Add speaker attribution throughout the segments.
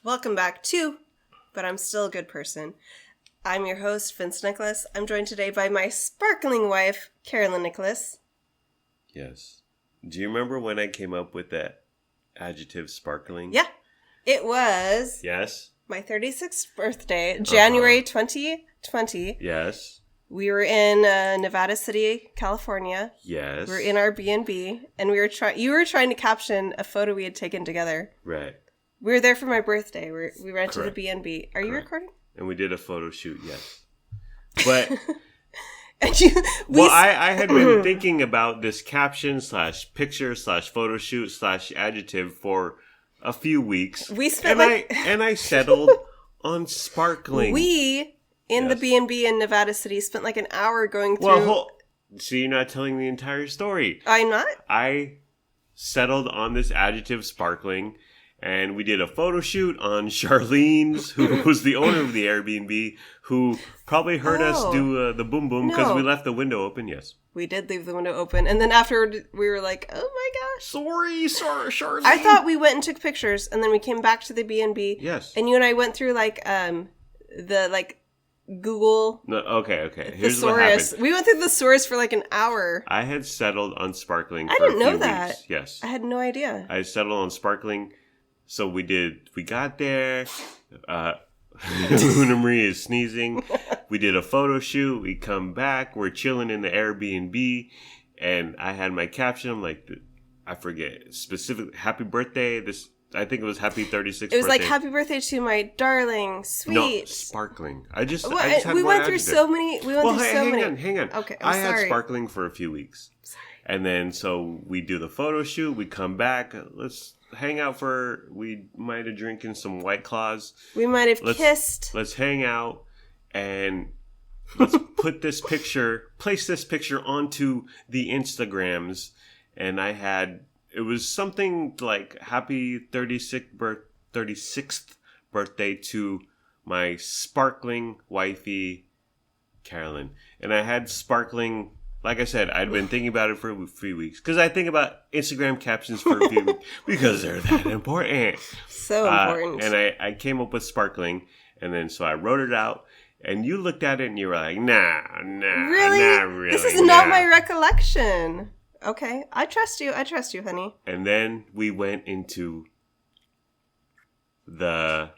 Speaker 1: Welcome back to But I'm Still a Good Person. I'm your host, Vince Nicholas. I'm joined today by my sparkling wife, Carolyn Nicholas.
Speaker 2: Yes. Do you remember when I came up with that adjective sparkling?
Speaker 1: Yeah. It was my 36th birthday, January 2020.
Speaker 2: Yes.
Speaker 1: We were in Nevada City, California.
Speaker 2: Yes.
Speaker 1: We were in our B&B, and you were trying to caption a photo we had taken together.
Speaker 2: Right.
Speaker 1: We were there for my birthday. We rented
Speaker 2: Correct.
Speaker 1: a B&B. Are you recording?
Speaker 2: And we did a photo shoot, yes. But,
Speaker 1: and
Speaker 2: I had been thinking about this caption / picture / photo shoot / adjective for a few weeks.
Speaker 1: We spent
Speaker 2: and I settled on sparkling.
Speaker 1: We, in the B&B in Nevada City, spent like an hour going through...
Speaker 2: Well, so you're not telling the entire story.
Speaker 1: I'm not?
Speaker 2: I settled on this adjective sparkling, and we did a photo shoot on Charlene's, who was the owner of the Airbnb, who probably heard us do the boom boom because we left the window open, yes.
Speaker 1: We did leave the window open, and then afterward we were like, oh my gosh.
Speaker 2: Sorry, Charlene.
Speaker 1: I thought we went and took pictures, and then we came back to the B&B.
Speaker 2: Yes.
Speaker 1: And you and I went through the Google...
Speaker 2: No, okay. Here's what happened.
Speaker 1: We went through the source for like an hour.
Speaker 2: I had settled on sparkling for
Speaker 1: I didn't
Speaker 2: a few
Speaker 1: know that.
Speaker 2: weeks. Yes.
Speaker 1: I had no idea.
Speaker 2: I settled on sparkling. So we got there. Luna Marie is sneezing. We did a photo shoot. We come back. We're chilling in the Airbnb. And I had my caption. I'm like, I forget. Specifically, happy birthday. I think it was happy 36th birthday.
Speaker 1: It was like, happy birthday to my darling, sweet.
Speaker 2: No, sparkling. I just had
Speaker 1: we
Speaker 2: one
Speaker 1: went through
Speaker 2: adjective.
Speaker 1: so many.
Speaker 2: Hang on.
Speaker 1: Okay,
Speaker 2: I
Speaker 1: sorry.
Speaker 2: had sparkling for a few weeks.
Speaker 1: Sorry.
Speaker 2: And then, so we do the photo shoot. We come back. Let's hang out we might have drinking some White Claws.
Speaker 1: We might have kissed.
Speaker 2: Let's hang out and let's place this picture onto the Instagrams. And it was something like happy 36th birthday to my sparkling wifey, Carolyn. And I had sparkling... Like I said, I'd been thinking about it for a few weeks. Because I think about Instagram captions for a few weeks. Because they're that important.
Speaker 1: So important.
Speaker 2: And I came up with sparkling. And then so I wrote it out. And you looked at it and you were like, nah,
Speaker 1: really?
Speaker 2: Not really.
Speaker 1: This is not my recollection. Okay. I trust you, honey.
Speaker 2: And then we went into the...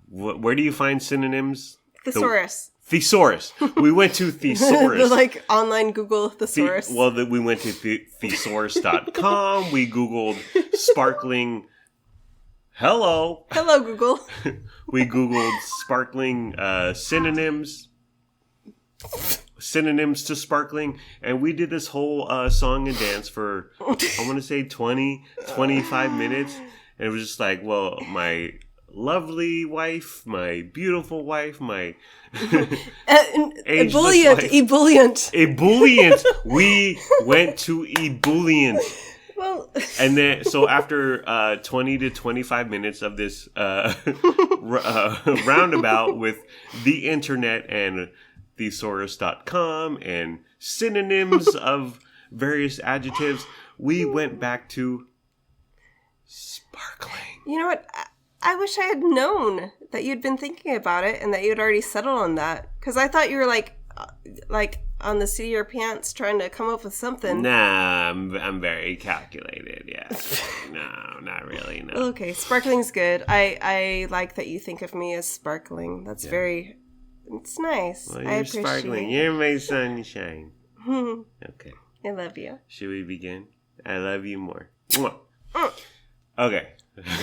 Speaker 2: Where do you find synonyms?
Speaker 1: Thesaurus.
Speaker 2: Thesaurus. We went to Thesaurus.
Speaker 1: The online Google Thesaurus.
Speaker 2: We went to thesaurus.com. We Googled sparkling. Hello.
Speaker 1: Hello, Google.
Speaker 2: We Googled sparkling synonyms. Synonyms to sparkling. And we did this whole song and dance for, I want to say 25 minutes. And it was just like, well, my lovely wife, my beautiful wife, my
Speaker 1: ebullient.
Speaker 2: We went to ebullient.
Speaker 1: Well,
Speaker 2: and then so after 20 to 25 minutes of this roundabout with the internet and thesaurus.com and synonyms of various adjectives, we went back to sparkling.
Speaker 1: You know what? I wish I had known that you'd been thinking about it and that you'd already settled on that. Because I thought you were like on the seat of your pants trying to come up with something.
Speaker 2: Nah, I'm very calculated, yeah. No, not really, no.
Speaker 1: Okay, sparkling's good. I like that you think of me as sparkling. That's it's nice.
Speaker 2: Well,
Speaker 1: I
Speaker 2: you're
Speaker 1: appreciate
Speaker 2: sparkling. You're my sunshine. Okay.
Speaker 1: I love you.
Speaker 2: Should we begin? I love you more. Okay.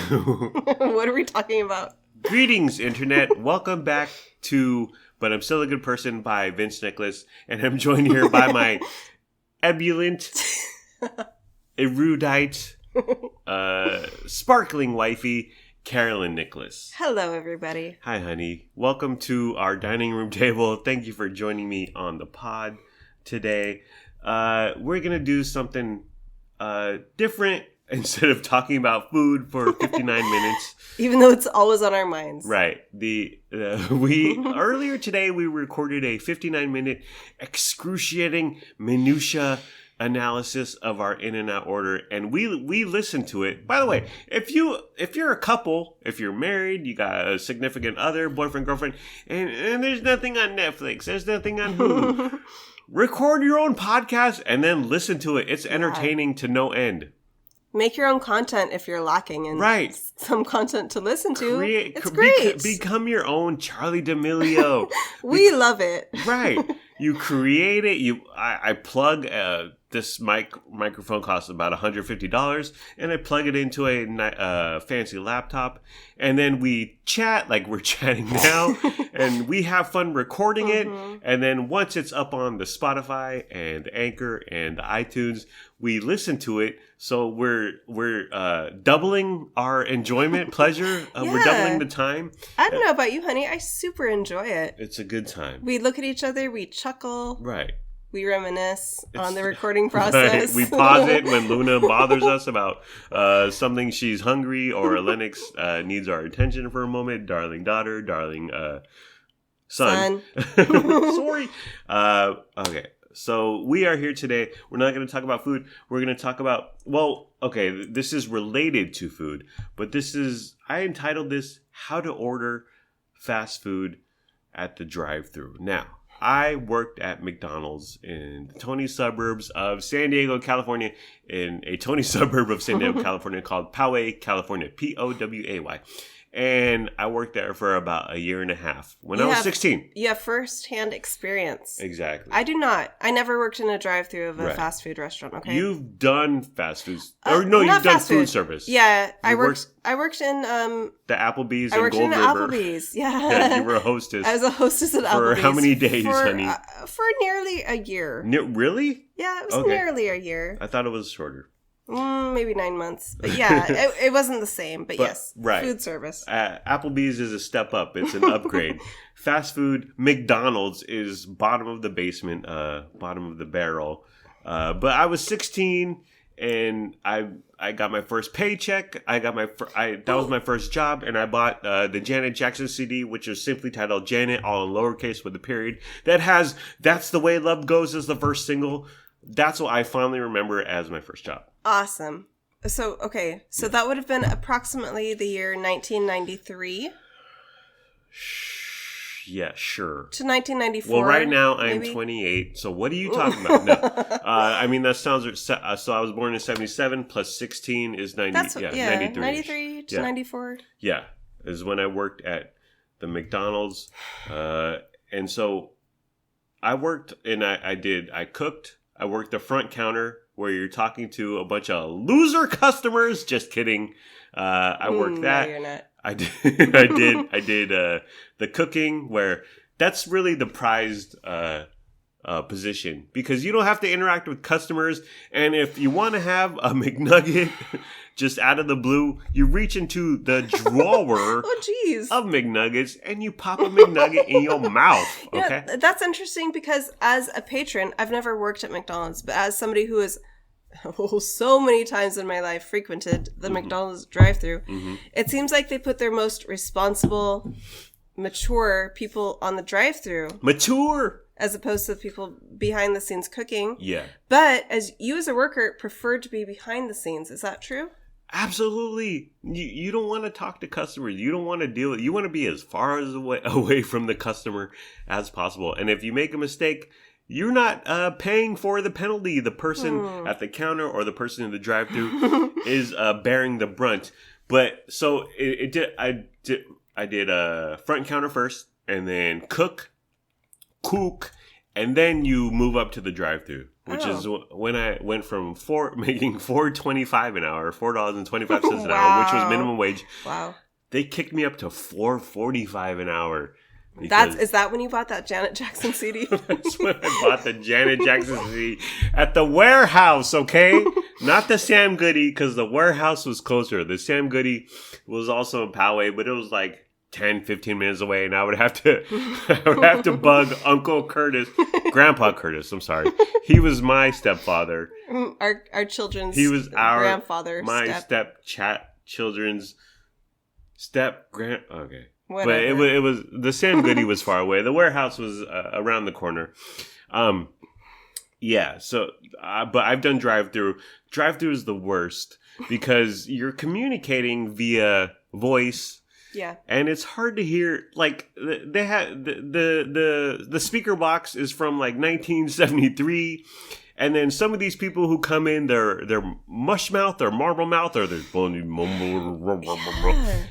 Speaker 1: What are we talking about?
Speaker 2: Greetings, Internet. Welcome back to But I'm Still a Good Person by Vince Nicholas. And I'm joined here by my ebullient, erudite, sparkling wifey, Carolyn Nicholas.
Speaker 1: Hello, everybody.
Speaker 2: Hi, honey. Welcome to our dining room table. Thank you for joining me on the pod today. We're going to do something different. Instead of talking about food for 59 minutes.
Speaker 1: Even though it's always on our minds.
Speaker 2: Right. Earlier today, we recorded a 59-minute excruciating minutia analysis of our In-N-Out order, and we listen to it. By the way, if you're a couple, if you're married, you got a significant other, boyfriend, girlfriend, and there's nothing on Netflix, there's nothing on Hulu, record your own podcast and then listen to it. It's entertaining to no end.
Speaker 1: Make your own content if you're lacking in some content to listen to. It's great.
Speaker 2: Become your own Charlie D'Amelio.
Speaker 1: We love it.
Speaker 2: Right. You create it. I plug this microphone costs about $150, and I plug it into a fancy laptop, and then we chat like we're chatting now, and we have fun recording it. And then once it's up on the Spotify and Anchor and iTunes, we listen to it. So we're doubling our enjoyment, pleasure. We're doubling the time.
Speaker 1: I don't know about you, honey. I super enjoy it.
Speaker 2: It's a good time.
Speaker 1: We look at each other. We chuckle.
Speaker 2: Right.
Speaker 1: We reminisce on the recording process.
Speaker 2: Right. We pause it when Luna bothers us about something she's hungry, or Lennox needs our attention for a moment. Darling daughter, darling son. Sorry. Okay. So we are here today. We're not going to talk about food. We're going to talk about, this is related to food, but I entitled this, How to Order Fast Food at the Drive-Thru. Now, I worked at McDonald's in the Tony suburbs of San Diego, California, in a Tony suburb of San Diego, California called Poway, California, Poway. And I worked there for about a year and a half when I was 16.
Speaker 1: You have first-hand experience.
Speaker 2: Exactly.
Speaker 1: I do not. I never worked in a drive-thru of a fast food restaurant, okay?
Speaker 2: You've done fast food. You've done food service.
Speaker 1: Yeah. I worked in...
Speaker 2: the Applebee's in Gold River.
Speaker 1: I worked in Applebee's,
Speaker 2: yeah. You were a hostess.
Speaker 1: I was a hostess at Applebee's.
Speaker 2: For how many days, honey?
Speaker 1: For nearly a year.
Speaker 2: Really?
Speaker 1: Yeah, it was nearly a year.
Speaker 2: I thought it was shorter.
Speaker 1: Maybe 9 months. But yeah, it wasn't the same. But yes, food service.
Speaker 2: Applebee's is a step up. It's an upgrade. Fast food, McDonald's is bottom of the basement, bottom of the barrel. But I was 16 and I got my first paycheck. That was my first job, and I bought the Janet Jackson CD, which is simply titled Janet, all in lowercase with a period. That has "That's the Way Love Goes" as the first single. That's what I fondly remember as my first job.
Speaker 1: Awesome. So that would have been approximately the year 1993.
Speaker 2: Yeah, sure.
Speaker 1: To 1994.
Speaker 2: Well, right now I'm 28. So what are you talking about? No, that sounds. So I was born in 77 plus 16 is 90.
Speaker 1: That's
Speaker 2: 93.
Speaker 1: 93 to 94.
Speaker 2: Yeah, is when I worked at the McDonald's, and so I worked and I cooked. I worked the front counter where you're talking to a bunch of loser customers. Just kidding. I worked that.
Speaker 1: No, you're not.
Speaker 2: I did the cooking, where that's really the prized position, because you don't have to interact with customers. And if you want to have a McNugget just out of the blue, you reach into the drawer of McNuggets and you pop a McNugget in your mouth. Okay,
Speaker 1: that's interesting, because as a patron, I've never worked at McDonald's, but as somebody who has so many times in my life frequented the McDonald's drive-thru, it seems like they put their most responsible, mature people on the drive-thru.
Speaker 2: Mature!
Speaker 1: As opposed to the people behind the scenes cooking.
Speaker 2: Yeah.
Speaker 1: But as you as a worker prefer to be behind the scenes. Is that true?
Speaker 2: Absolutely. You don't want to talk to customers. You don't want to deal with. You want to be as far away from the customer as possible. And if you make a mistake, you're not paying for the penalty. The person at the counter or the person in the drive-thru is bearing the brunt. But so I did front counter first, and then cook, and then you move up to the drive-thru, which is when I went from making $4.25 an hour, $4.25 an hour, which was minimum wage.
Speaker 1: Wow.
Speaker 2: They kicked me up to $4.45 an hour.
Speaker 1: Is that when you bought that Janet Jackson CD?
Speaker 2: That's when I bought the Janet Jackson CD at the warehouse, okay? Not the Sam Goody, because the warehouse was closer. The Sam Goody was also in Poway, but it was like 10, 15 minutes away, and I would have to bug Uncle Curtis, Grandpa Curtis, I'm sorry. He was my stepfather.
Speaker 1: Our children's
Speaker 2: He was our
Speaker 1: grandfather.
Speaker 2: My children's okay.
Speaker 1: Whatever.
Speaker 2: But it was the Sam Goody was far away. The warehouse was around the corner. Yeah. So, but I've done drive-through. Drive-through is the worst because you're communicating via voice.
Speaker 1: Yeah.
Speaker 2: And it's hard to hear. Like they had the speaker box is from like 1973. And then some of these people who come in, they're mush mouth or marble mouth or they're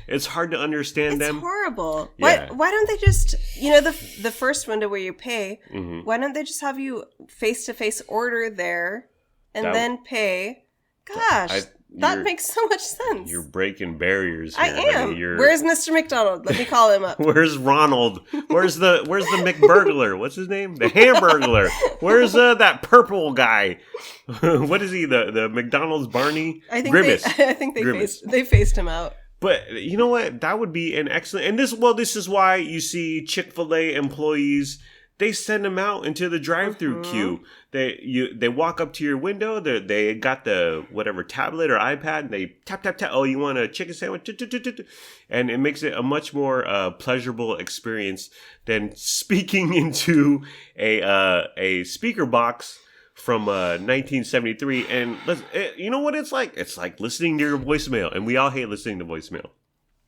Speaker 2: it's hard to understand them.
Speaker 1: It's horrible.
Speaker 2: Yeah.
Speaker 1: Why don't they just, the first window where you pay, why don't they just have you face-to-face order there and then pay? Gosh, that makes so much sense.
Speaker 2: You're breaking barriers here.
Speaker 1: I am. Where's Mr. McDonald? Let me call him up.
Speaker 2: Where's Ronald? Where's the McBurglar? What's his name? The Hamburglar. Where's that purple guy? What is he? The McDonald's Barney?
Speaker 1: I think
Speaker 2: Grimace.
Speaker 1: I think they phased him out.
Speaker 2: But you know what? That would be an excellent. And this is why you see Chick-fil-A employees. They send them out into the drive-through queue. They walk up to your window. They got the whatever tablet or iPad. And they tap. Oh, you want a chicken sandwich? And it makes it a much more pleasurable experience than speaking into a speaker box from 1973. And you know what it's like? It's like listening to your voicemail, and we all hate listening to voicemail.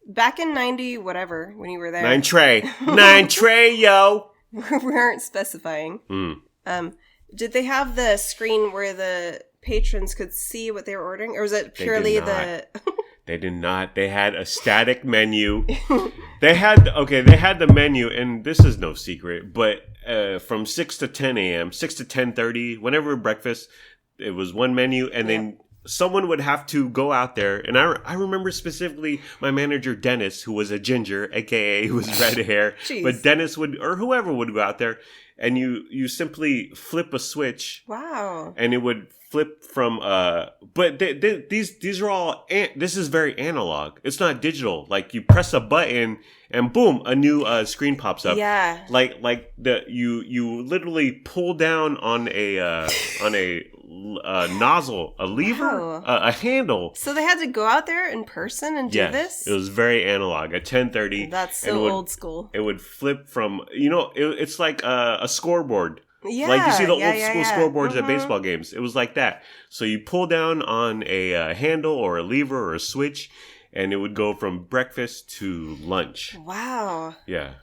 Speaker 1: Back in 90 whatever when you were there,
Speaker 2: 9 tray, yo.
Speaker 1: We aren't specifying. Did they have the screen where the patrons could see what they were ordering? Or was it purely
Speaker 2: They did not. They had a static menu. They had the menu, and this is no secret, but from 6 to 10 a.m., 6 to 10:30, whenever breakfast, it was one menu, and then someone would have to go out there, and I remember specifically my manager Dennis, who was a ginger, aka who was red hair, but Dennis or whoever would go out there, and you simply flip a switch.
Speaker 1: Wow!
Speaker 2: And it would flip from but these are all this is very analog. It's not digital. Like you press a button and boom, a new screen pops up.
Speaker 1: Yeah.
Speaker 2: Like you literally pull down on a nozzle, a lever, a handle.
Speaker 1: So they had to go out there in person and do this?
Speaker 2: It was very analog at 10:30.
Speaker 1: That's so old school.
Speaker 2: It would flip from, it's like a scoreboard.
Speaker 1: Yeah.
Speaker 2: Like you see the old school scoreboards at baseball games. It was like that. So you pull down on a handle or a lever or a switch, and it would go from breakfast to lunch.
Speaker 1: Wow.
Speaker 2: Yeah.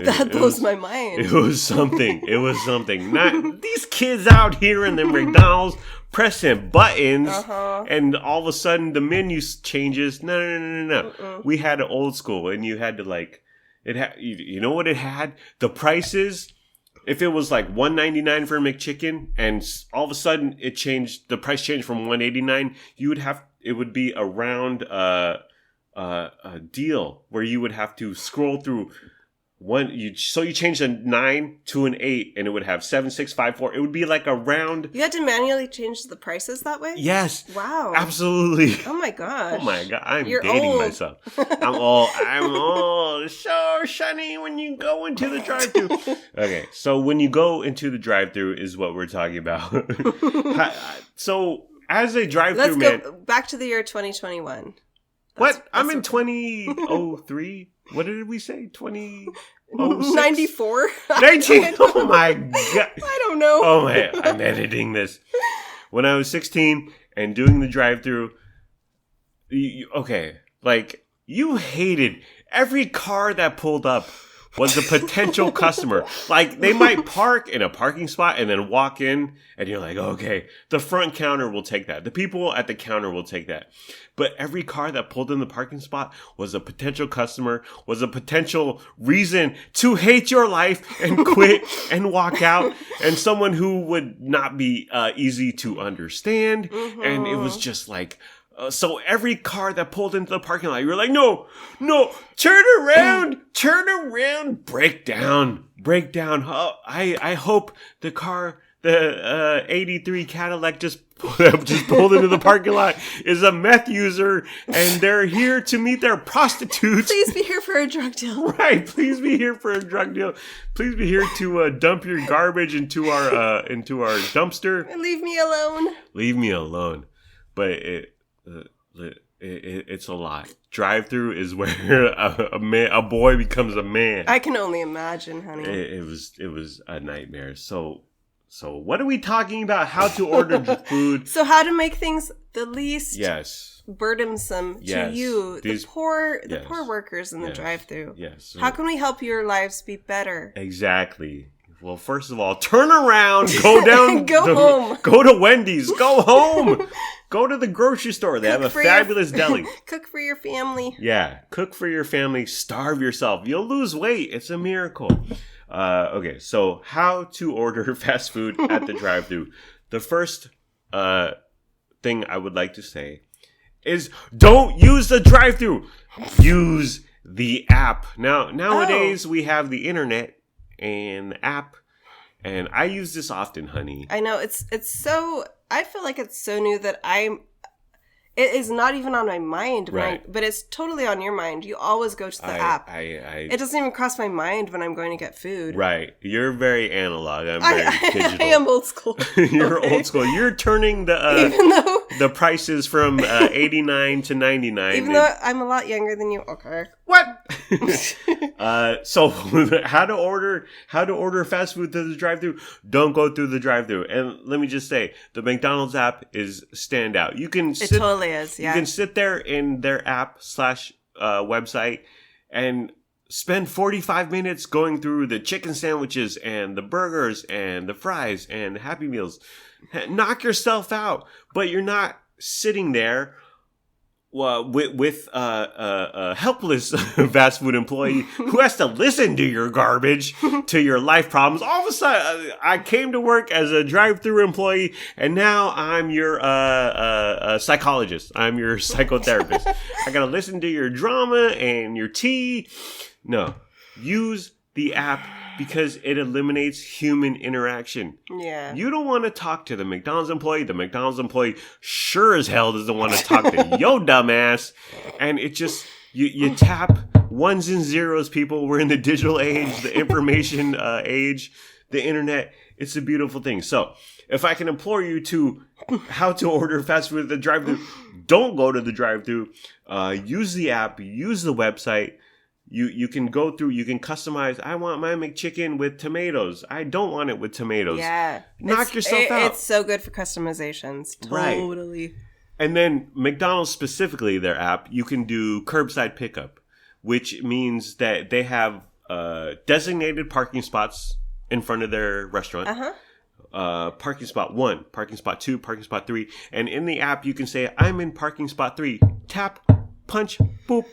Speaker 1: That blows my mind.
Speaker 2: It was something. Not these kids out here in the McDonald's pressing buttons, and all of a sudden the menu changes. No. We had an old school, and you had to you know what it had? The prices. If it was like $1.99 for a McChicken, and all of a sudden the price changed from $1.89, it would be a round a deal where you would have to scroll through. You change a 9 to an 8, and it would have 7, 6, 5, 4. It would be like a round.
Speaker 1: You had to manually change the prices that way?
Speaker 2: Yes.
Speaker 1: Wow.
Speaker 2: Absolutely.
Speaker 1: Oh my gosh.
Speaker 2: Oh my god.
Speaker 1: You're
Speaker 2: dating
Speaker 1: old.
Speaker 2: myself. I'm old. So shiny when you go into the drive-thru. Okay, so when you go into the drive-thru is what we're talking about. So as a drive-thru man.
Speaker 1: Let's go back to the year 2021.
Speaker 2: I'm in 2003. What did we say? 2006?
Speaker 1: 94?
Speaker 2: 19? Oh my god.
Speaker 1: I don't know.
Speaker 2: Oh my, I'm editing this. When I was 16 and doing the drive-thru, you hated every car that pulled up was a potential customer. Like, they might park in a parking spot and then walk in, and you're like, okay, the front counter will take that. The people at the counter will take that. But every car that pulled in the parking spot was a potential customer, was a potential reason to hate your life and quit and walk out, and someone who would not be easy to understand. And it was just like... so every car that pulled into the parking lot, you were like, no, turn around, break down. Oh, I hope the 83 Cadillac just pulled into the parking lot is a meth user, and they're here to meet their prostitutes.
Speaker 1: Please be here for a drug deal.
Speaker 2: Right, please be here for a drug deal. Please be here to dump your garbage into our dumpster.
Speaker 1: Leave me alone.
Speaker 2: Leave me alone. But it's a lot. Drive-thru is where a boy becomes a man.
Speaker 1: I can only imagine, honey.
Speaker 2: It was a nightmare. So So what are we talking about? How to order food?
Speaker 1: So how to make things the least
Speaker 2: Yes.
Speaker 1: burdensome to you, the poor workers in the drive-thru.
Speaker 2: Yes.
Speaker 1: How can we help your lives be better?
Speaker 2: Exactly. Well, first of all, turn around, go down,
Speaker 1: home,
Speaker 2: go to Wendy's, go home, go to the grocery store. They have a fabulous deli.
Speaker 1: Cook for your family.
Speaker 2: Yeah, cook for your family. Starve yourself. You'll lose weight. It's a miracle. Okay, so how to order fast food at the drive-thru? The first thing I would like to say is don't use the drive-thru. Use the app. Nowadays we have the internet and the app, and I use this often, honey.
Speaker 1: I know it's so. I feel like it's so new that it is not even on my mind,
Speaker 2: right?
Speaker 1: But it's totally on your mind. You always go to the app. It doesn't even cross my mind when I'm going to get food.
Speaker 2: Right. You're very analog. I'm very digital.
Speaker 1: I am old school.
Speaker 2: You're old school. You're turning the prices from 89 to 99.
Speaker 1: Even though I'm a lot younger than you. Okay.
Speaker 2: What? So how to order fast food to the drive-thru? Don't go through the drive-thru. And let me just say, the McDonald's app is standout.
Speaker 1: It totally is. Yeah.
Speaker 2: You can sit there in their app / website and spend 45 minutes going through the chicken sandwiches and the burgers and the fries and the Happy Meals. Knock yourself out, but you're not sitting there with a helpless fast food employee who has to listen to your garbage, to your life problems. All of a sudden, I came to work as a drive-thru employee, and now I'm your psychologist. I'm your psychotherapist. I gotta listen to your drama and your tea. No, use the app because it eliminates human interaction.
Speaker 1: Yeah.
Speaker 2: You don't want to talk to the McDonald's employee. The McDonald's employee sure as hell doesn't want to talk to yo dumbass. And it just, you tap ones and zeros, people. We're in the digital age, the information age, the internet. It's a beautiful thing. So if I can implore you to how to order fast food at the drive-thru, don't go to the drive-thru. Use the app, use the website. You can go through, you can customize. I want my McChicken with tomatoes. I don't want it with tomatoes.
Speaker 1: Yeah.
Speaker 2: Knock yourself out.
Speaker 1: It's so good for customizations. Totally.
Speaker 2: Right. And then McDonald's specifically, their app, you can do curbside pickup, which means that they have designated parking spots in front of their restaurant. Parking spot 1, parking spot 2, parking spot 3. And in the app, you can say, I'm in parking spot 3. Tap, punch, boop.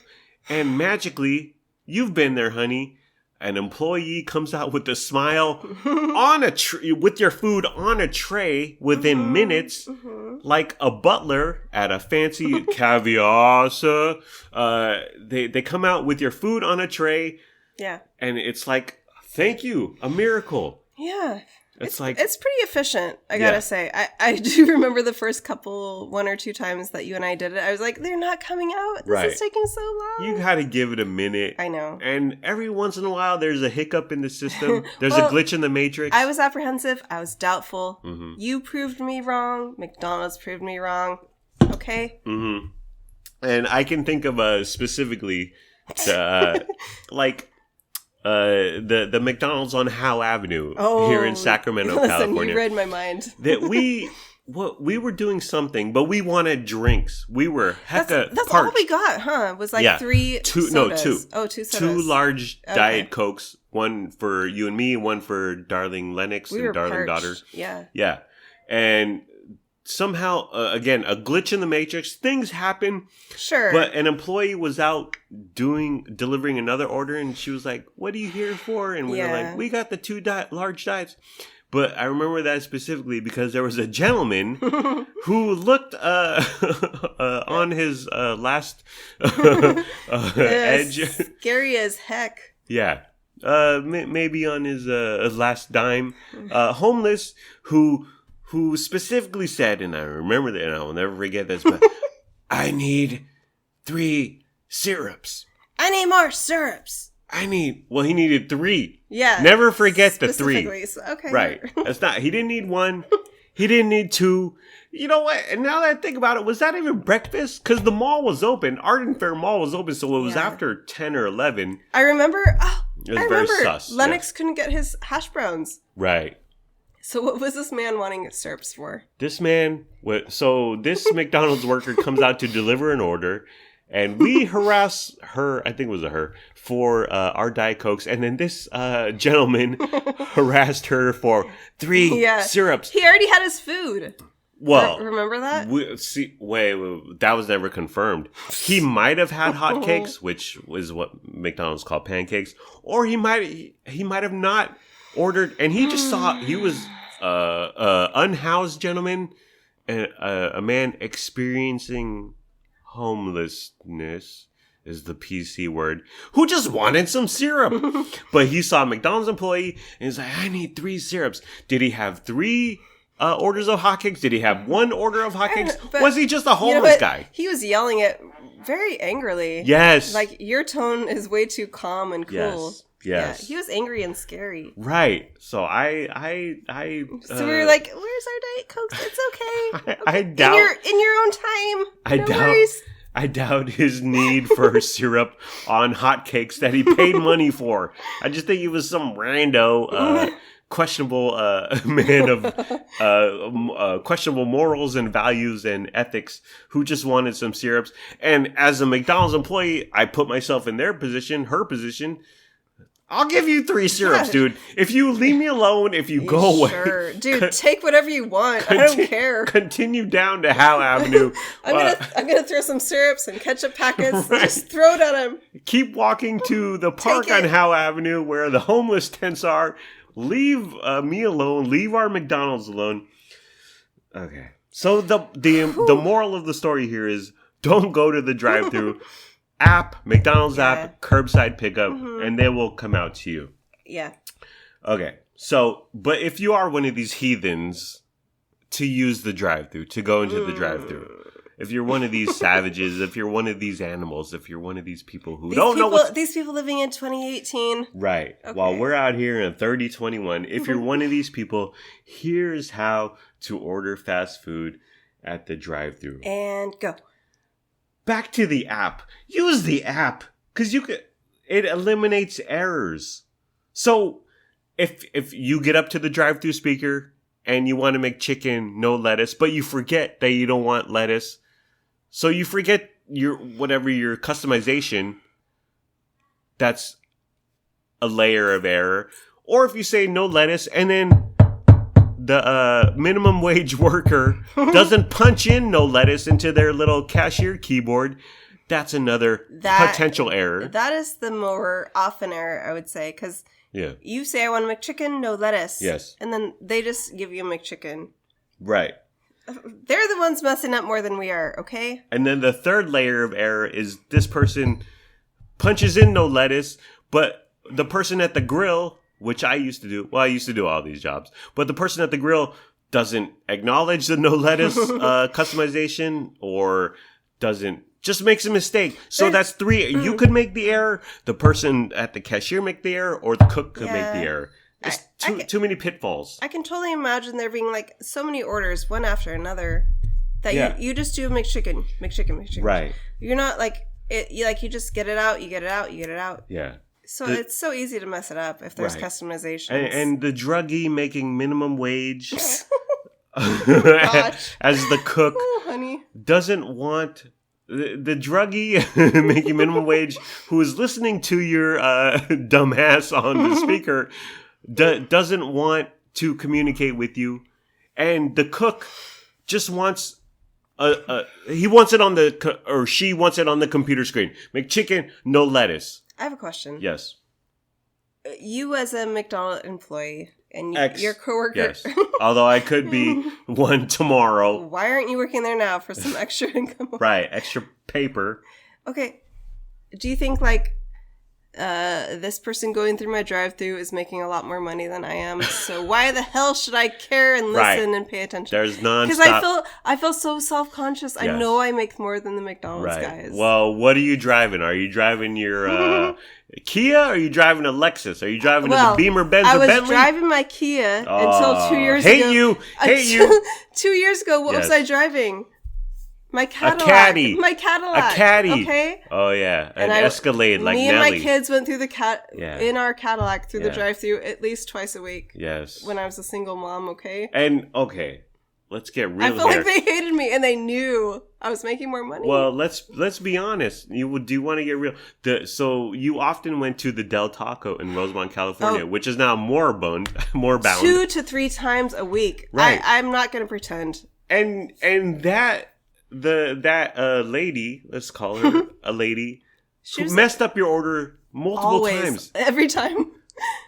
Speaker 2: And magically, you've been there, honey. An employee comes out with a smile on with your food on a tray within minutes, like a butler at a fancy caviar. They come out with your food on a tray.
Speaker 1: Yeah.
Speaker 2: And it's like, thank you, a miracle.
Speaker 1: Yeah.
Speaker 2: It's
Speaker 1: pretty efficient, I gotta say. I do remember the first 1 or 2 times that you and I did it. I was like, they're not coming out. This is taking so long.
Speaker 2: You gotta give it a minute.
Speaker 1: I know.
Speaker 2: And every once in a while, there's a hiccup in the system. There's a glitch in the matrix.
Speaker 1: I was apprehensive. I was doubtful. Mm-hmm. You proved me wrong. McDonald's proved me wrong. Okay?
Speaker 2: Mm-hmm. And I can think of specifically, the McDonald's on Howe Avenue here in Sacramento, California.
Speaker 1: You read my mind.
Speaker 2: That we were doing something, but we wanted drinks. We were
Speaker 1: That's
Speaker 2: parched.
Speaker 1: all we got, huh? Was like 3 sodas.
Speaker 2: No, 2.
Speaker 1: Oh, 2 sodas.
Speaker 2: 2 large Diet Cokes. One for you and me, one for darling Lennox and darling daughter.
Speaker 1: Yeah.
Speaker 2: Yeah. And somehow, again, a glitch in the matrix. Things happen.
Speaker 1: Sure.
Speaker 2: But an employee was out delivering another order, and she was like, what are you here for? And we were like, we got the 2 large diets. But I remember that specifically because there was a gentleman who looked on his last edge.
Speaker 1: Scary as heck.
Speaker 2: Yeah. Maybe on his last dime. Homeless who specifically said, and I remember that, and I'll never forget this, but I need 3 syrups.
Speaker 1: I need more syrups.
Speaker 2: He needed 3.
Speaker 1: Yeah.
Speaker 2: Never forget the 3.
Speaker 1: So, okay.
Speaker 2: Right. He didn't need 1. He didn't need 2. You know what? And now that I think about it, was that even breakfast? Because the mall was open. Arden Fair Mall was open, so it was after 10 or 11.
Speaker 1: I remember.
Speaker 2: It was very sus.
Speaker 1: Lennox couldn't get his hash browns.
Speaker 2: Right.
Speaker 1: So what was this man wanting syrups for?
Speaker 2: This McDonald's worker comes out to deliver an order, and we harass her, I think it was a her, for our Diet Cokes. And then this gentleman harassed her for 3 syrups.
Speaker 1: He already had his food.
Speaker 2: Well,
Speaker 1: remember that?
Speaker 2: Wait, that was never confirmed. He might have had hotcakes, which is what McDonald's call pancakes, or he might have not ordered, and he just saw he was unhoused gentleman, and a man experiencing homelessness is the PC word, who just wanted some syrup. But he saw a McDonald's employee and he's like, I need 3 syrups. Did he have 3 orders of hotcakes? Did he have 1 order of hotcakes? Was he just a homeless guy?
Speaker 1: He was yelling it very angrily.
Speaker 2: Yes.
Speaker 1: Like, your tone is way too calm and cool.
Speaker 2: Yes.
Speaker 1: Yeah, he was angry and scary.
Speaker 2: Right. So
Speaker 1: So we were like, "Where's our Diet Cokes? It's okay.
Speaker 2: I doubt
Speaker 1: in your own time. Worries."
Speaker 2: I doubt his need for syrup on hotcakes that he paid money for. I just think he was some rando, questionable man of questionable morals and values and ethics who just wanted some syrups. And as a McDonald's employee, I put myself in her position. I'll give you 3 syrups, dude. If you leave me alone, if you go away.
Speaker 1: Sure. Dude, take whatever you want. I don't care.
Speaker 2: Continue down to Howe Avenue.
Speaker 1: I'm gonna throw some syrups and ketchup packets. Right. Just throw it at him.
Speaker 2: Keep walking to the park on Howe Avenue where the homeless tents are. Leave me alone. Leave our McDonald's alone. Okay. So the moral of the story here is don't go to the drive-thru. McDonald's app, curbside pickup, and they will come out to you.
Speaker 1: Yeah.
Speaker 2: Okay. So, but if you are one of these heathens to use the drive-thru, to go into the drive-thru, if you're one of these savages, if you're one of these animals, if you're one of these people who don't know
Speaker 1: these people living in 2018.
Speaker 2: Right. Okay. While we're out here in 3021, if you're one of these people, here's how to order fast food at the drive-thru.
Speaker 1: And go.
Speaker 2: Back to the app. Use the app because it eliminates errors. So if you get up to the drive-thru speaker and you want to make chicken, no lettuce, but you forget that you don't want lettuce, so you forget your customization, that's a layer of error. Or if you say no lettuce and then the minimum wage worker doesn't punch in no lettuce into their little cashier keyboard, that's another potential error.
Speaker 1: That is the more often error, I would say, because you say, I want a McChicken, no lettuce.
Speaker 2: Yes.
Speaker 1: And then they just give you a McChicken.
Speaker 2: Right.
Speaker 1: They're the ones messing up more than we are, okay?
Speaker 2: And then the third layer of error is this person punches in no lettuce, but the person at the grill, which I used to do. Well, I used to do all these jobs. But the person at the grill doesn't acknowledge the no lettuce customization or just makes a mistake. So that's 3. You could make the error. The person at the cashier make the error, or the cook could make the error. It's too many pitfalls.
Speaker 1: I can totally imagine there being like so many orders, one after another, that you just do McChicken.
Speaker 2: Right.
Speaker 1: You're not like, you just get it out, you get it out.
Speaker 2: Yeah.
Speaker 1: So it's so easy to mess it up if there's customization.
Speaker 2: And the druggie making minimum wage as the cook doesn't want the druggie making minimum wage who is listening to your dumbass on the speaker doesn't want to communicate with you, and the cook just wants he wants it on she wants it on the computer screen. McChicken, no lettuce.
Speaker 1: I have a question.
Speaker 2: Yes.
Speaker 1: You as a McDonald's employee and your coworker.
Speaker 2: Yes. Although I could be one tomorrow.
Speaker 1: Why aren't you working there now for some extra income?
Speaker 2: Right. Extra paper.
Speaker 1: Okay. Do you think like this person going through my drive-thru is making a lot more money than I am? So why the hell should I care and listen and pay attention?
Speaker 2: There's nonstop.
Speaker 1: Because I feel so self-conscious. Yes. I know I make more than the McDonald's guys.
Speaker 2: Well, what are you driving? Are you driving your Kia? Or are you driving a Lexus? Are you driving a Beamer, Benz, or Bentley?
Speaker 1: I was driving my Kia until 2 years ago.
Speaker 2: Hate you.
Speaker 1: 2 years ago, what was I driving? My Cadillac.
Speaker 2: A caddy.
Speaker 1: My Cadillac.
Speaker 2: A caddy.
Speaker 1: Okay.
Speaker 2: Oh yeah, an Escalade like
Speaker 1: me
Speaker 2: Nelly.
Speaker 1: and my kids went through in our Cadillac through the drive-thru at least twice a week.
Speaker 2: Yes.
Speaker 1: When I was a single mom. Okay.
Speaker 2: And let's get real.
Speaker 1: I feel like they hated me and they knew I was making more money.
Speaker 2: Well, let's be honest. Do you want to get real? So you often went to the Del Taco in Rosemont, California, which is now moribund, more bound.
Speaker 1: 2 to 3 times a week.
Speaker 2: Right.
Speaker 1: I'm not going to pretend.
Speaker 2: And that lady, let's call her a lady, who messed up your order multiple times.
Speaker 1: Every time.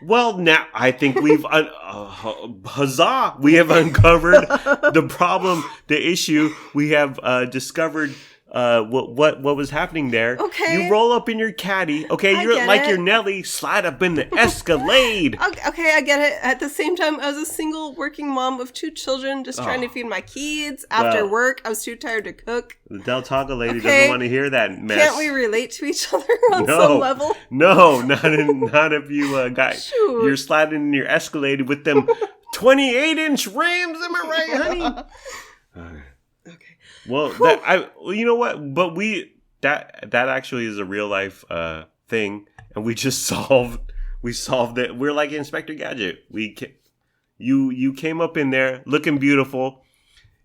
Speaker 2: Well, now I think we've huzzah! We have uncovered the problem, the issue. We have discovered what was happening there.
Speaker 1: Okay,
Speaker 2: you roll up in your caddy. Okay, you're like your Nelly. Slide up in the Escalade.
Speaker 1: Okay, I get it. At the same time, I was a single working mom of 2 children, just trying to feed my kids. After work, I was too tired to cook.
Speaker 2: The Del Taco lady doesn't want to hear that mess.
Speaker 1: Can't we relate to each other on some level?
Speaker 2: No, not if you you're sliding in your Escalade with them 28-inch rims. Am I right, honey?
Speaker 1: Okay.
Speaker 2: Well, you know what? But that actually is a real life thing, and we just solved it. We're like Inspector Gadget. You came up in there looking beautiful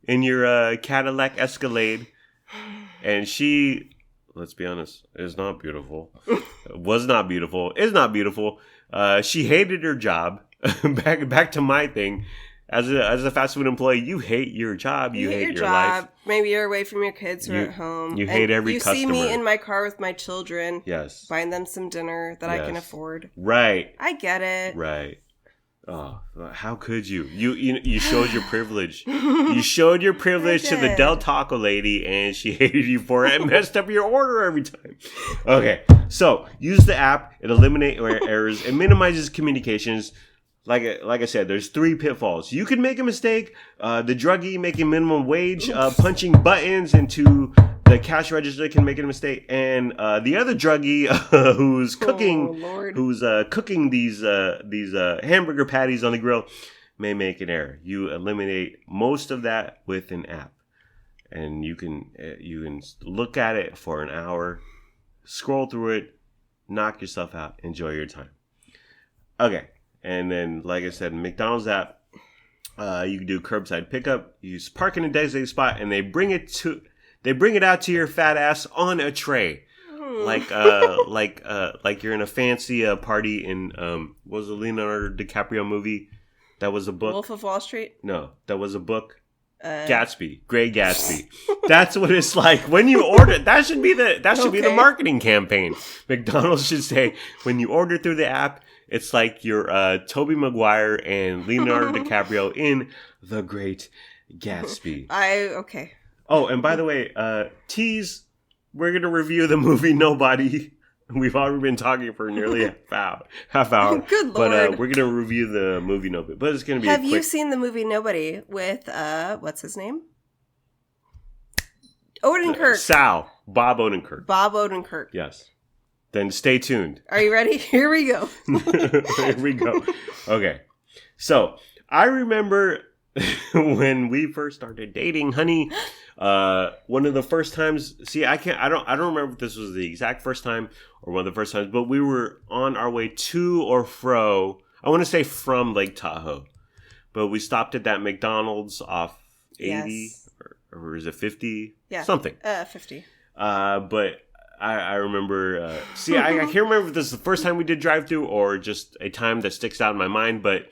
Speaker 2: in your Cadillac Escalade, and she, let's be honest, is not beautiful. Was not beautiful. Is not beautiful. She hated her job. Back to my thing. As a fast food employee, you hate your job. You hate your job.
Speaker 1: Life. Maybe you're away from your kids or at home.
Speaker 2: You hate every customer.
Speaker 1: You see me in my car with my children.
Speaker 2: Yes.
Speaker 1: Buying them some dinner that I can afford.
Speaker 2: Right.
Speaker 1: I get it.
Speaker 2: Right. Oh, how could you? You showed your privilege. You showed your privilege to the Del Taco lady, and she hated you for it and messed up your order every time. Okay, so use the app. It eliminates errors. It minimizes communications. Like I said, there's 3 pitfalls. You can make a mistake. The druggie making minimum wage, punching buttons into the cash register can make a mistake, and the other druggie who's cooking these hamburger patties on the grill may make an error. You eliminate most of that with an app, and you can look at it for an hour, scroll through it, knock yourself out, enjoy your time. Okay. And then, like I said, McDonald's app, you can do curbside pickup. You park in a designated spot, and they bring it out to your fat ass on a tray, like you're in a fancy party in what was the Leonardo DiCaprio movie? That was a book.
Speaker 1: Wolf of Wall Street.
Speaker 2: No, that was a book. Gatsby, Great Gatsby. That's what it's like when you order. That should be the marketing campaign. McDonald's should say when you order through the app. It's like you're Tobey Maguire and Leonardo DiCaprio in The Great Gatsby.
Speaker 1: Okay.
Speaker 2: Oh, and by the way, tease, we're going to review the movie Nobody. We've already been talking for nearly half hour.
Speaker 1: Good Lord.
Speaker 2: But we're going to review the movie Nobody. But it's going to be
Speaker 1: Have you seen the movie Nobody with, what's his name? Odenkirk.
Speaker 2: Bob Odenkirk.
Speaker 1: Bob Odenkirk.
Speaker 2: Yes. Then stay tuned.
Speaker 1: Are you ready? Here we go.
Speaker 2: Here we go. Okay. So I remember when we first started dating, honey. One of the first times. See, I don't remember if this was the exact first time or one of the first times, but we were on our way to or fro. I want to say from Lake Tahoe, but we stopped at that McDonald's off 80
Speaker 1: yes.
Speaker 2: or is it 50?
Speaker 1: Yeah,
Speaker 2: something.
Speaker 1: 50.
Speaker 2: But. I remember, I can't remember if this is the first time we did drive-thru or just a time that sticks out in my mind, but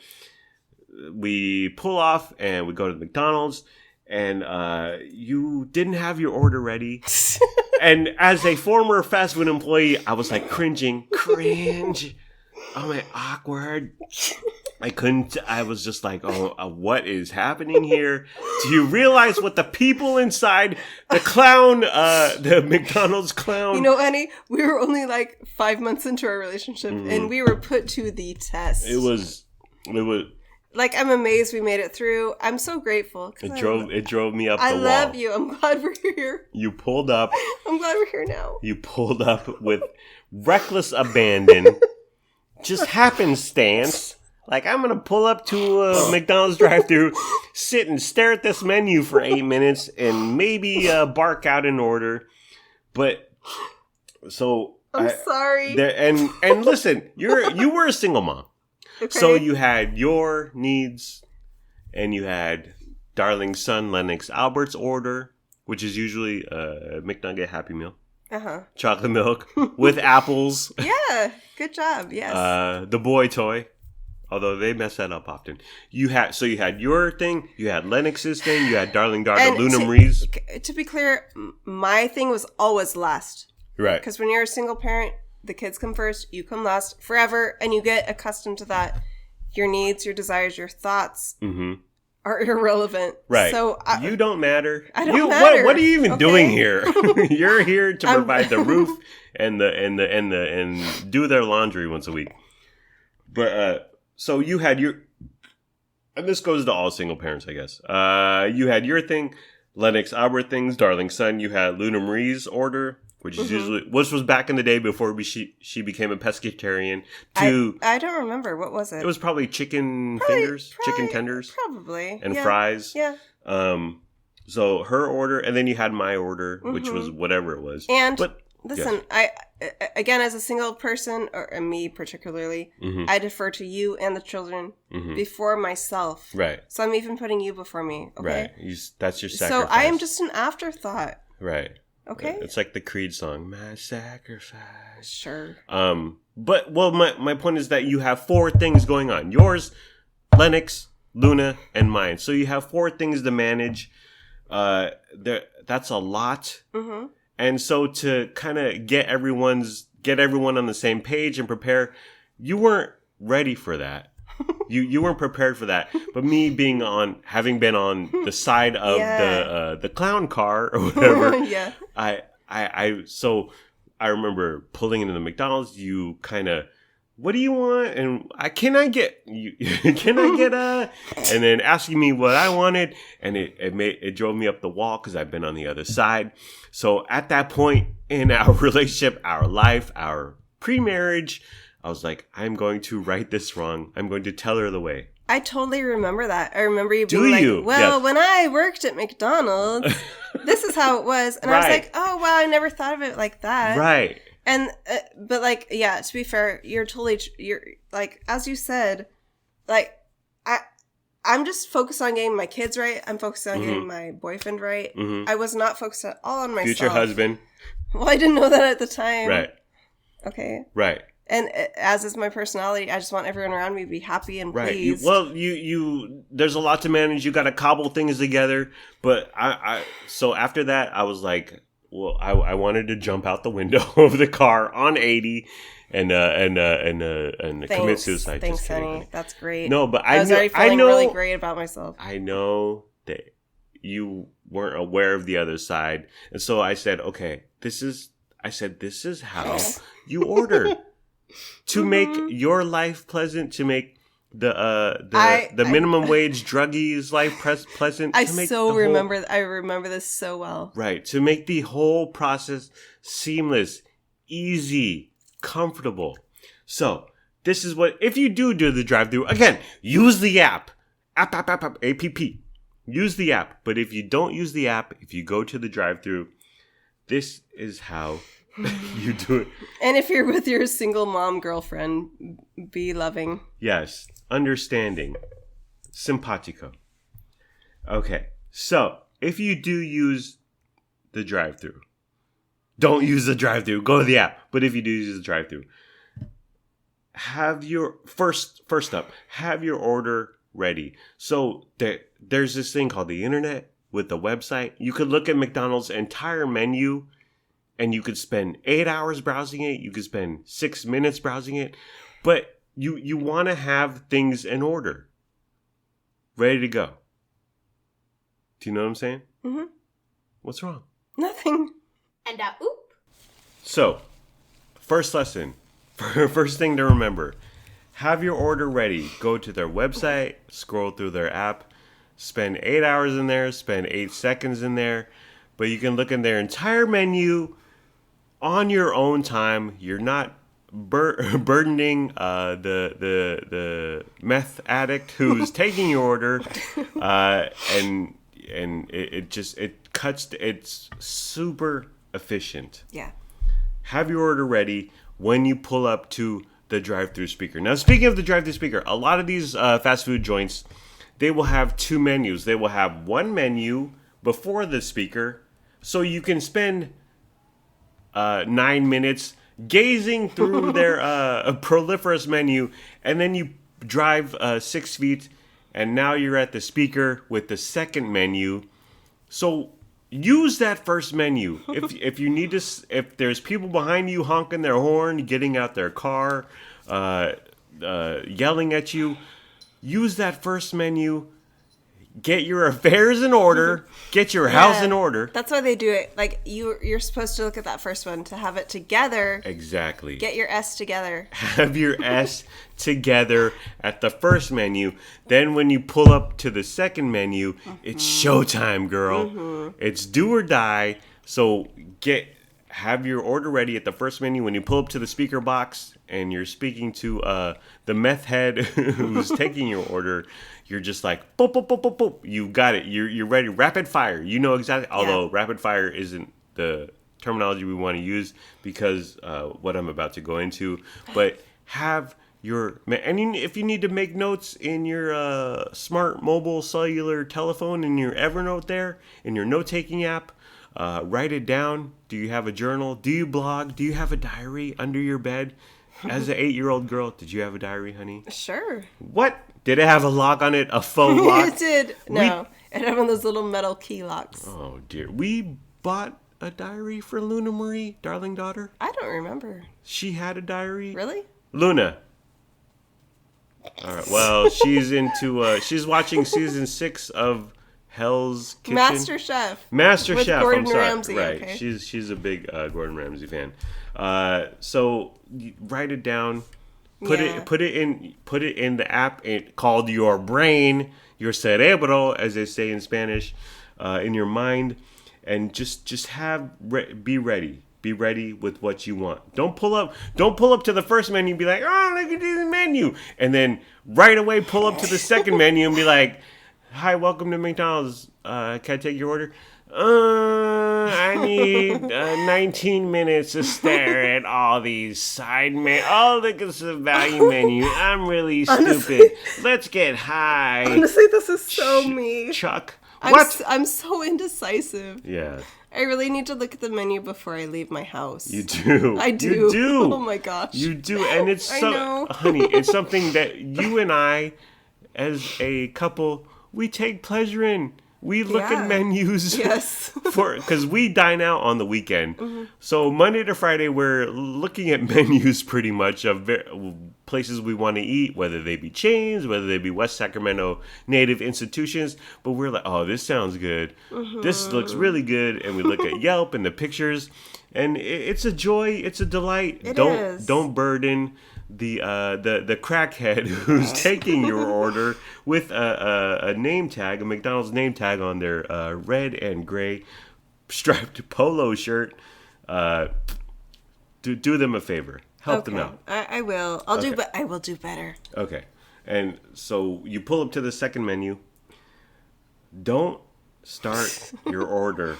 Speaker 2: we pull off and we go to McDonald's and you didn't have your order ready. And as a former fast food employee, I was like cringe. Oh my, awkward. I was just like, what is happening here? Do you realize what the people inside the clown, the McDonald's clown?
Speaker 1: You know, Annie, we were only like 5 months into our relationship and we were put to the test.
Speaker 2: It was.
Speaker 1: Like, I'm amazed we made it through. I'm so grateful.
Speaker 2: It drove me up the wall.
Speaker 1: I love you. I'm glad we're here.
Speaker 2: You pulled up.
Speaker 1: I'm glad we're here now.
Speaker 2: You pulled up with reckless abandon. Just happenstance. Like, I'm going to pull up to a McDonald's drive-thru, sit and stare at this menu for 8 minutes, and maybe bark out an order. But, so...
Speaker 1: I'm sorry.
Speaker 2: And listen, you were a single mom. Okay. So you had your needs, and you had darling son Lennox Albert's order, which is usually a McNugget Happy Meal. Chocolate milk with apples.
Speaker 1: Yeah, good job. Yes.
Speaker 2: The boy toy. Although they mess that up often. You had your thing, you had Lennox's thing, you had darling daughter Luna Marie's.
Speaker 1: To be clear, my thing was always last.
Speaker 2: Right.
Speaker 1: Because when you're a single parent, the kids come first, you come last forever, and you get accustomed to that. Your needs, your desires, your thoughts are irrelevant.
Speaker 2: Right.
Speaker 1: So
Speaker 2: you don't matter.
Speaker 1: I don't matter.
Speaker 2: What are you even doing here? You're here to provide the roof and do their laundry once a week. But so you had your, and this goes to all single parents, I guess. You had your thing, Lennox Albert things, darling son. You had Luna Marie's order, which is which was back in the day before she became a pescatarian.
Speaker 1: I don't remember. What was it?
Speaker 2: It was probably chicken fingers, chicken tenders,
Speaker 1: probably,
Speaker 2: and fries.
Speaker 1: Yeah.
Speaker 2: So her order, and then you had my order, which was whatever it was.
Speaker 1: Listen, I again, as a single person, or me particularly, I defer to you and the children before myself.
Speaker 2: Right.
Speaker 1: So I'm even putting you before me. Okay.
Speaker 2: Right. That's your sacrifice.
Speaker 1: So I am just an afterthought.
Speaker 2: Right.
Speaker 1: Okay.
Speaker 2: It's like the Creed song, "My Sacrifice."
Speaker 1: Sure.
Speaker 2: But my point is that you have 4 things going on: yours, Lennox, Luna, and mine. So you have 4 things to manage. That's a lot. And so to kind of get everyone on the same page and prepare, you weren't ready for that. You weren't prepared for that. But me having been on the side of the clown car or whatever, I remember pulling into the McDonald's. You kind of, what do you want? And can I get and then asking me what I wanted, and it drove me up the wall because I've been on the other side. So at that point in our relationship, our life, our pre-marriage, I was like, I'm going to right this wrong. I'm going to tell her the way.
Speaker 1: I totally remember that. I remember you being when I worked at McDonald's, this is how it was. And I was like, oh, wow, I never thought of it like that.
Speaker 2: Right.
Speaker 1: And, but like, yeah, to be fair, you're like, as you said, like, I'm just focused on getting my kids right. I'm focused on getting my boyfriend right. I was not focused at all on myself.
Speaker 2: Future husband.
Speaker 1: Well, I didn't know that at the time.
Speaker 2: Right.
Speaker 1: Okay.
Speaker 2: Right.
Speaker 1: And as is my personality, I just want everyone around me to be happy and pleased.
Speaker 2: You there's a lot to manage. You got to cobble things together. But so after that, I was like, well, I wanted to jump out the window of the car on 80 and commit suicide.
Speaker 1: Thanks, honey. That's great.
Speaker 2: No, but
Speaker 1: I was already feeling really great about myself.
Speaker 2: I know that you weren't aware of the other side, and so I said, okay, this is how you order to make your life pleasant, to make the minimum wage druggies life pleasant.
Speaker 1: I remember this so well.
Speaker 2: Right, to make the whole process seamless, easy, comfortable. So this is what, if you do the drive-thru, again, use the app, A-P-P. Use the app. But if you don't use the app, if you go to the drive-thru, this is how you do it.
Speaker 1: And if you're with your single mom girlfriend, be loving.
Speaker 2: Yes. Understanding. Simpatico. Okay. So, if you do use the drive-thru, don't use the drive-thru. Go to the app. But if you do use the drive-thru, have your first up, have your order ready. So there's this thing called the internet with the website. You could look at McDonald's entire menu and you could spend 8 hours browsing it. You could spend 6 minutes browsing it. But you want to have things in order, ready to go. Do you know what I'm saying? Mm-hmm. What's wrong?
Speaker 1: Nothing.
Speaker 3: And oop.
Speaker 2: So, first lesson. First thing to remember. Have your order ready. Go to their website, scroll through their app, spend 8 hours in there, spend 8 seconds in there. But you can look in their entire menu on your own time. You're not burdening the meth addict who's taking your order, and it cuts. It's super efficient.
Speaker 1: Yeah.
Speaker 2: Have your order ready when you pull up to the drive-thru speaker. Now, speaking of the drive-thru speaker, a lot of these fast food joints, they will have two menus. They will have one menu before the speaker, so you can spend 9 minutes gazing through their proliferous menu, and then you drive 6 feet, and now you're at the speaker with the second menu. So use that first menu. If you need to, if there's people behind you honking their horn, getting out their car, yelling at you, use that first menu. Get your affairs in order. Get your house in order.
Speaker 1: That's why they do it. Like you're supposed to look at that first one to have it together.
Speaker 2: Exactly.
Speaker 1: Get your S together.
Speaker 2: Have your S together at the first menu. Then when you pull up to the second menu, it's showtime, girl. It's do or die. So have your order ready at the first menu. When you pull up to the speaker box and you're speaking to the meth head who's taking your order, you're just like, boop, boop, boop, boop, boop. You got it. You're ready. Rapid fire. You know exactly. Although rapid fire isn't the terminology we want to use because what I'm about to go into. But have your... And if you need to make notes in your smart mobile cellular telephone, in your Evernote there, in your note-taking app, write it down. Do you have a journal? Do you blog? Do you have a diary under your bed? As an 8-year-old girl, did you have a diary, honey?
Speaker 1: Sure.
Speaker 2: What? Did it have a lock on it? A faux lock?
Speaker 1: It did. No. It had one of those little metal key locks.
Speaker 2: Oh, dear. We bought a diary for Luna Marie, darling daughter.
Speaker 1: I don't remember.
Speaker 2: She had a diary.
Speaker 1: Really?
Speaker 2: Luna. All right. Well, she's watching season 6 of Hell's Kitchen.
Speaker 1: Master Chef.
Speaker 2: With
Speaker 1: Gordon
Speaker 2: I'm sorry.
Speaker 1: Ramsay,
Speaker 2: right.
Speaker 1: Okay.
Speaker 2: She's a big Gordon Ramsay fan. So you write it down. Put it in the app called your brain, your cerebro, as they say in Spanish, in your mind, and just be ready. Be ready with what you want. Don't pull up to the first menu and be like, oh, look at this menu, and then right away pull up to the second menu and be like, hi, welcome to McDonald's. Can I take your order? I need 19 minutes to stare at all these side menus. Oh, look at the value menu. I'm really stupid. Let's get high.
Speaker 1: Honestly, this is so me.
Speaker 2: Chuck. What?
Speaker 1: I'm so indecisive.
Speaker 2: Yeah.
Speaker 1: I really need to look at the menu before I leave my house.
Speaker 2: You do.
Speaker 1: I do.
Speaker 2: You do.
Speaker 1: Oh my gosh.
Speaker 2: You do. And it's
Speaker 1: I know.
Speaker 2: honey, it's something that you and I, as a couple, we take pleasure in. We look at menus.
Speaker 1: Yes.
Speaker 2: Because we dine out on the weekend. Mm-hmm. So Monday to Friday, we're looking at menus pretty much of places we want to eat, whether they be chains, whether they be West Sacramento native institutions. But we're like, oh, this sounds good. Mm-hmm. This looks really good. And we look at Yelp and the pictures. And it's a joy. It's a delight. Don't burden the crackhead who's taking your order with a name tag, a McDonald's name tag on their red and gray striped polo shirt. Do them a favor. Help them out.
Speaker 1: I will. I will do better.
Speaker 2: Okay. And so you pull up to the second menu. Don't start your order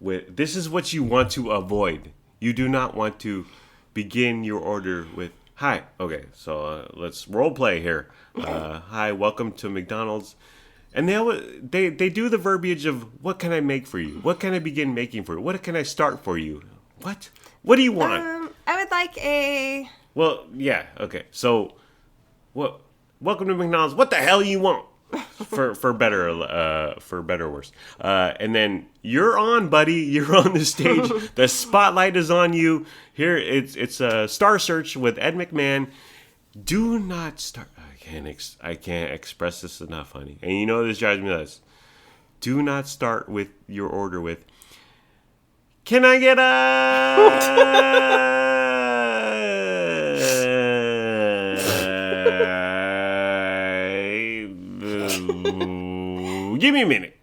Speaker 2: with, this is what you want to avoid. You do not want to begin your order with, hi. Okay, so let's role play here. Hi, welcome to McDonald's. And they do the verbiage of, what can I make for you? What can I begin making for you? What can I start for you? What? What do you want?
Speaker 1: I would like a...
Speaker 2: Well, yeah, okay. So, welcome to McDonald's. What the hell you want? for better or worse. And then you're on, buddy. You're on the stage. The spotlight is on you. Here it's a Star Search with Ed McMahon. Do not start. I can't express this enough, honey. And you know this drives me nuts. Do not start with your order with, can I get a give me a minute.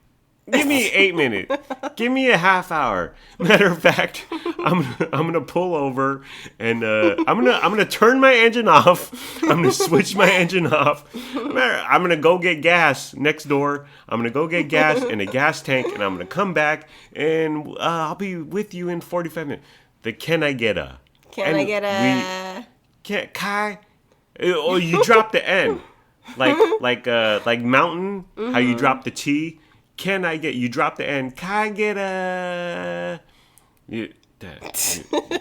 Speaker 2: Give me 8 minutes. Give me a half hour. Matter of fact, I'm gonna pull over and I'm gonna turn my engine off. I'm gonna switch my engine off. I'm gonna go get gas next door. I'm gonna go get gas in a gas tank, and I'm gonna come back and I'll be with you in 45 minutes. The can I get a?
Speaker 1: Can I get a?
Speaker 2: Can't Kai? Oh, you drop the N, like mountain. How you drop the T? Can I get? You drop the N. Can I get a?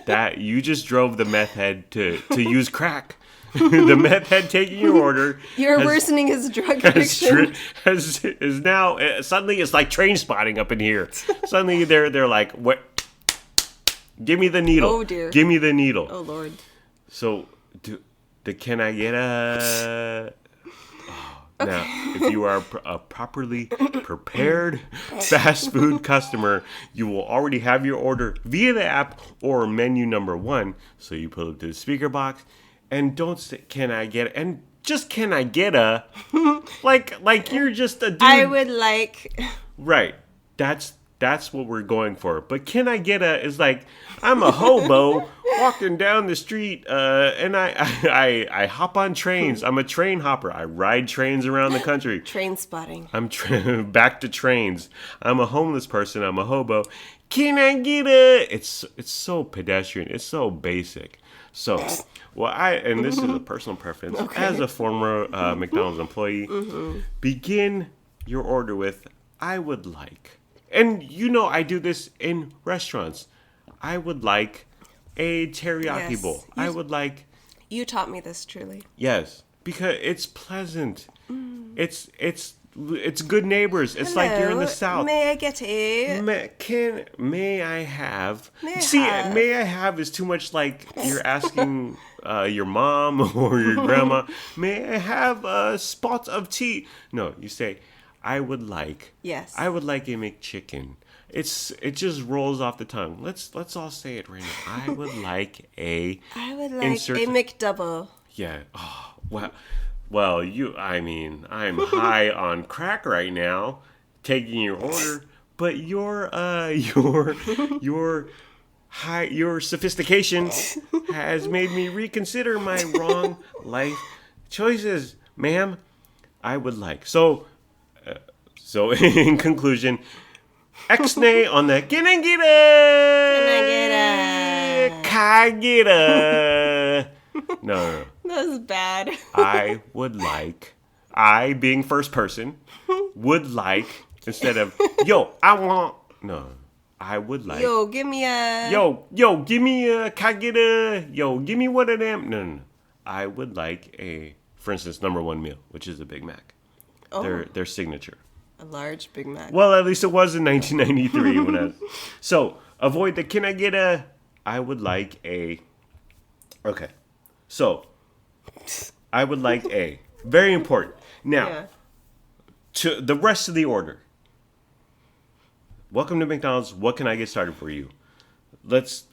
Speaker 2: That you just drove the meth head to use crack. The meth head taking your order.
Speaker 1: You're worsening his drug addiction.
Speaker 2: Is now suddenly it's like train spotting up in here. Suddenly they're like, what? Give me the needle.
Speaker 1: Oh dear.
Speaker 2: Give me the needle.
Speaker 1: Oh Lord.
Speaker 2: So, can I get a? Okay. Now, if you are a properly prepared fast food customer, you will already have your order via the app or menu number 1. So you pull up to the speaker box, and don't say, "Can I get?" And just "Can I get a?" like you're just a dude.
Speaker 1: I would like.
Speaker 2: Right. That's what we're going for. But "Can I get a?" is like, I'm a hobo walking down the street, and I hop on trains. I'm a train hopper. I ride trains around the country.
Speaker 1: Train spotting.
Speaker 2: I'm back to trains. I'm a homeless person. I'm a hobo. Can I get a? It's so pedestrian. It's so basic. So, and this is a personal preference. Okay. As a former McDonald's employee, begin your order with, "I would like." And I do this in restaurants. I would like a teriyaki bowl. I would like...
Speaker 1: You taught me this, truly.
Speaker 2: Yes, because it's pleasant. It's good neighbors. It's like you're in the South.
Speaker 1: May I get a...
Speaker 2: May I have... May I have is too much like you're asking your mom or your grandma. May I have a spot of tea? No, you say... I would like a McChicken. It just rolls off the tongue. Let's all say it right now. I would like a
Speaker 1: McDouble.
Speaker 2: Yeah. Oh, wow. Well, I'm high on crack right now, taking your order, but your sophistication has made me reconsider my wrong life choices, ma'am. I would like So in conclusion, X-nay on the can I get a? No.
Speaker 1: That was bad.
Speaker 2: I would like, I being first person, would like, instead of, yo, I want, no. I would like.
Speaker 1: Yo, give me a.
Speaker 2: Give me a, can I get a, give me one of them. No. I would like for instance, number 1 meal, which is a Big Mac. Oh. Their signature.
Speaker 1: A large Big Mac.
Speaker 2: Well, at least it was in 1993 So, avoid the can I get a... I would like a... Okay. So, I would like a... Very important. Now, to the rest of the order. Welcome to McDonald's. What can I get started for you?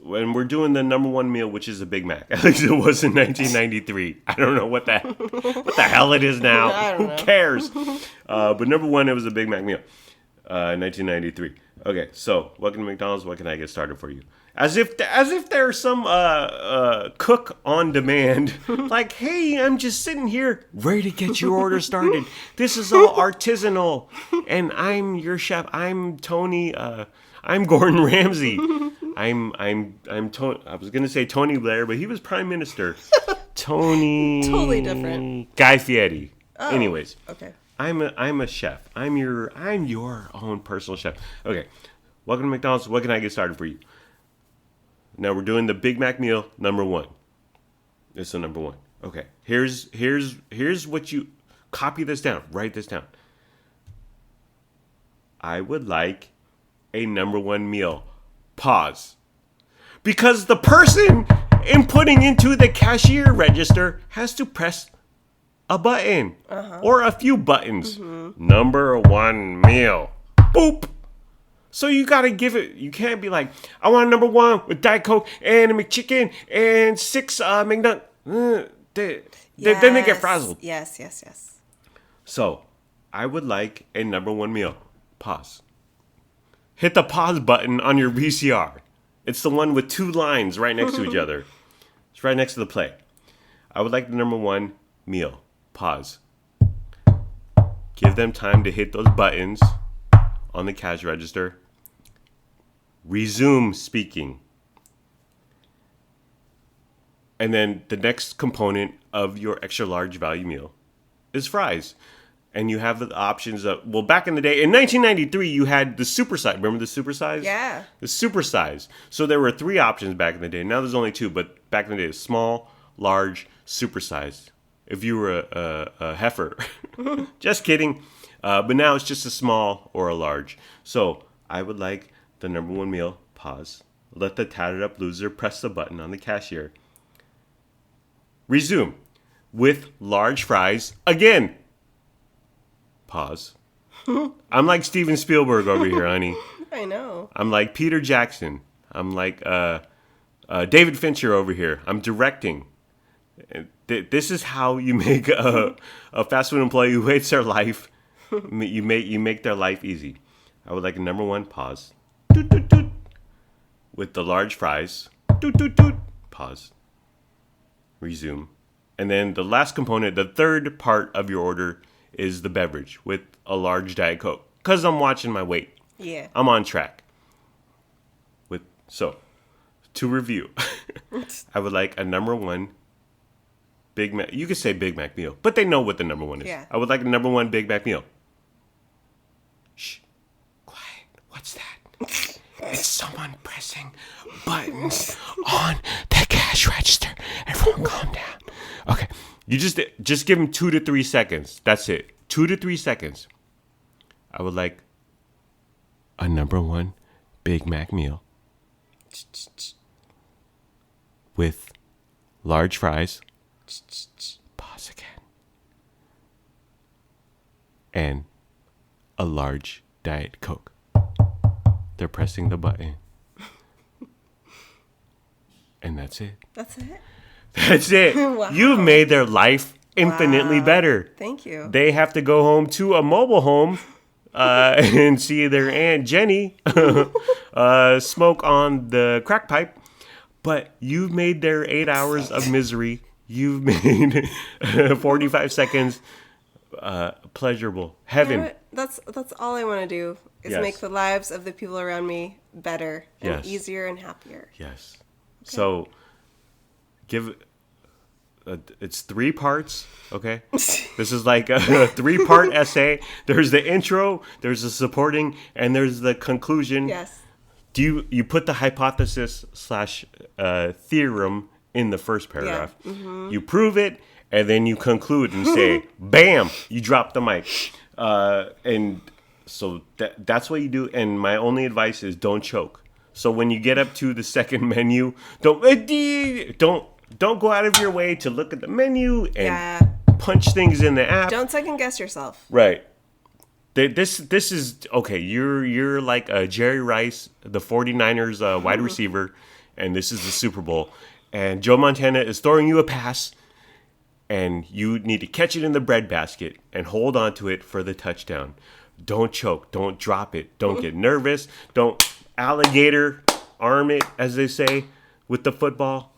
Speaker 2: When we're doing the number 1 meal, which is a Big Mac. At least it was in 1993. I don't know what the hell it is now. Who cares? But number 1, it was a Big Mac meal. 1993. Okay, so welcome to McDonald's. What can I get started for you? As if there's some cook on demand. Like, hey, I'm just sitting here ready to get your order started. This is all artisanal, and I'm your chef. I'm Tony. I'm Gordon Ramsay. I'm Tony. I was gonna say Tony Blair, but he was Prime Minister. Tony.
Speaker 1: Totally different.
Speaker 2: Guy Fieri.
Speaker 1: Oh,
Speaker 2: anyways.
Speaker 1: Okay.
Speaker 2: I'm a chef. I'm your own personal chef. Okay. Welcome to McDonald's. What can I get started for you? Now we're doing the Big Mac meal number 1. It's the number 1. Okay. Here's what you copy this down. Write this down. I would like a number 1 meal. Pause. Because the person inputting into the cashier register has to press a button or a few buttons. Number 1 meal. Boop. So you got to give it. You can't be like, I want a number 1 with Diet Coke and a McChicken and 6 McNuggets. Then they get frazzled.
Speaker 1: Yes.
Speaker 2: So I would like a number 1 meal. Pause. hit the pause button on your VCR. It's the one with 2 lines right next to each other. It's right next to the play. I would like the number 1 meal. Pause. Give them time to hit those buttons on the cash register. Resume speaking. And then the next component of your extra large value meal is fries. And you have the options of, well, back in the day, in 1993, you had the super size. Remember the super size?
Speaker 1: Yeah.
Speaker 2: The super size. So there were 3 options back in the day. Now there's only 2, but back in the day, it's small, large, super size. If you were a heifer. Just kidding. But now it's just a small or a large. So I would like the number 1 meal. Pause. Let the tatted up loser press the button on the cashier. Resume. With large fries again. Pause. I'm like Steven Spielberg over here, honey.
Speaker 1: I know.
Speaker 2: I'm like Peter Jackson. I'm like David Fincher over here. I'm directing. This is how you make a fast food employee who hates their life. You make their life easy. I would like a number 1 pause. Doot, doot, doot. With the large fries. Doot, doot, doot. Pause. Resume. And then the last component, the third part of your order, is the beverage with a large Diet Coke. Because I'm watching my weight.
Speaker 1: Yeah.
Speaker 2: I'm on track. So, to review, I would like a number 1 Big Mac. You could say Big Mac meal, but they know what the number 1 is.
Speaker 1: Yeah.
Speaker 2: I would like a number 1 Big Mac meal. Shh. Quiet. What's that? It's someone pressing buttons on the cash register. Everyone calm down. Okay. You just give them 2 to 3 seconds. That's it. 2 to 3 seconds. I would like a number 1 Big Mac meal with large fries. Pause again. And a large Diet Coke. They're pressing the button. And that's it.
Speaker 1: That's it?
Speaker 2: That's it.
Speaker 1: Wow.
Speaker 2: You've made their life infinitely better.
Speaker 1: Thank you.
Speaker 2: They have to go home to a mobile home and see their Aunt Jenny smoke on the crack pipe. But you've made their 8 hours of misery. You've made 45 seconds pleasurable. Heaven.
Speaker 1: You know what? That's all I want to do is
Speaker 2: Yes.
Speaker 1: make the lives of the people around me better and
Speaker 2: Yes.
Speaker 1: easier and happier.
Speaker 2: Yes. Okay. So give it's 3 parts, okay? This is like a 3-part essay. There's the intro, there's the supporting, and there's the conclusion.
Speaker 1: Yes.
Speaker 2: You put the hypothesis / theorem in the first paragraph.
Speaker 1: Yeah. Mm-hmm.
Speaker 2: You prove it, and then you conclude and say, bam, you drop the mic. And so that's what you do. And my only advice is don't choke. So when you get up to the second menu, don't go out of your way to look at the menu and punch things in the app.
Speaker 1: Don't second guess yourself.
Speaker 2: Right. This is okay. You're like Jerry Rice, the 49ers wide receiver, and this is the Super Bowl. And Joe Montana is throwing you a pass, and you need to catch it in the breadbasket and hold on to it for the touchdown. Don't choke. Don't drop it. Don't get nervous. Don't alligator arm it, as they say, with the football.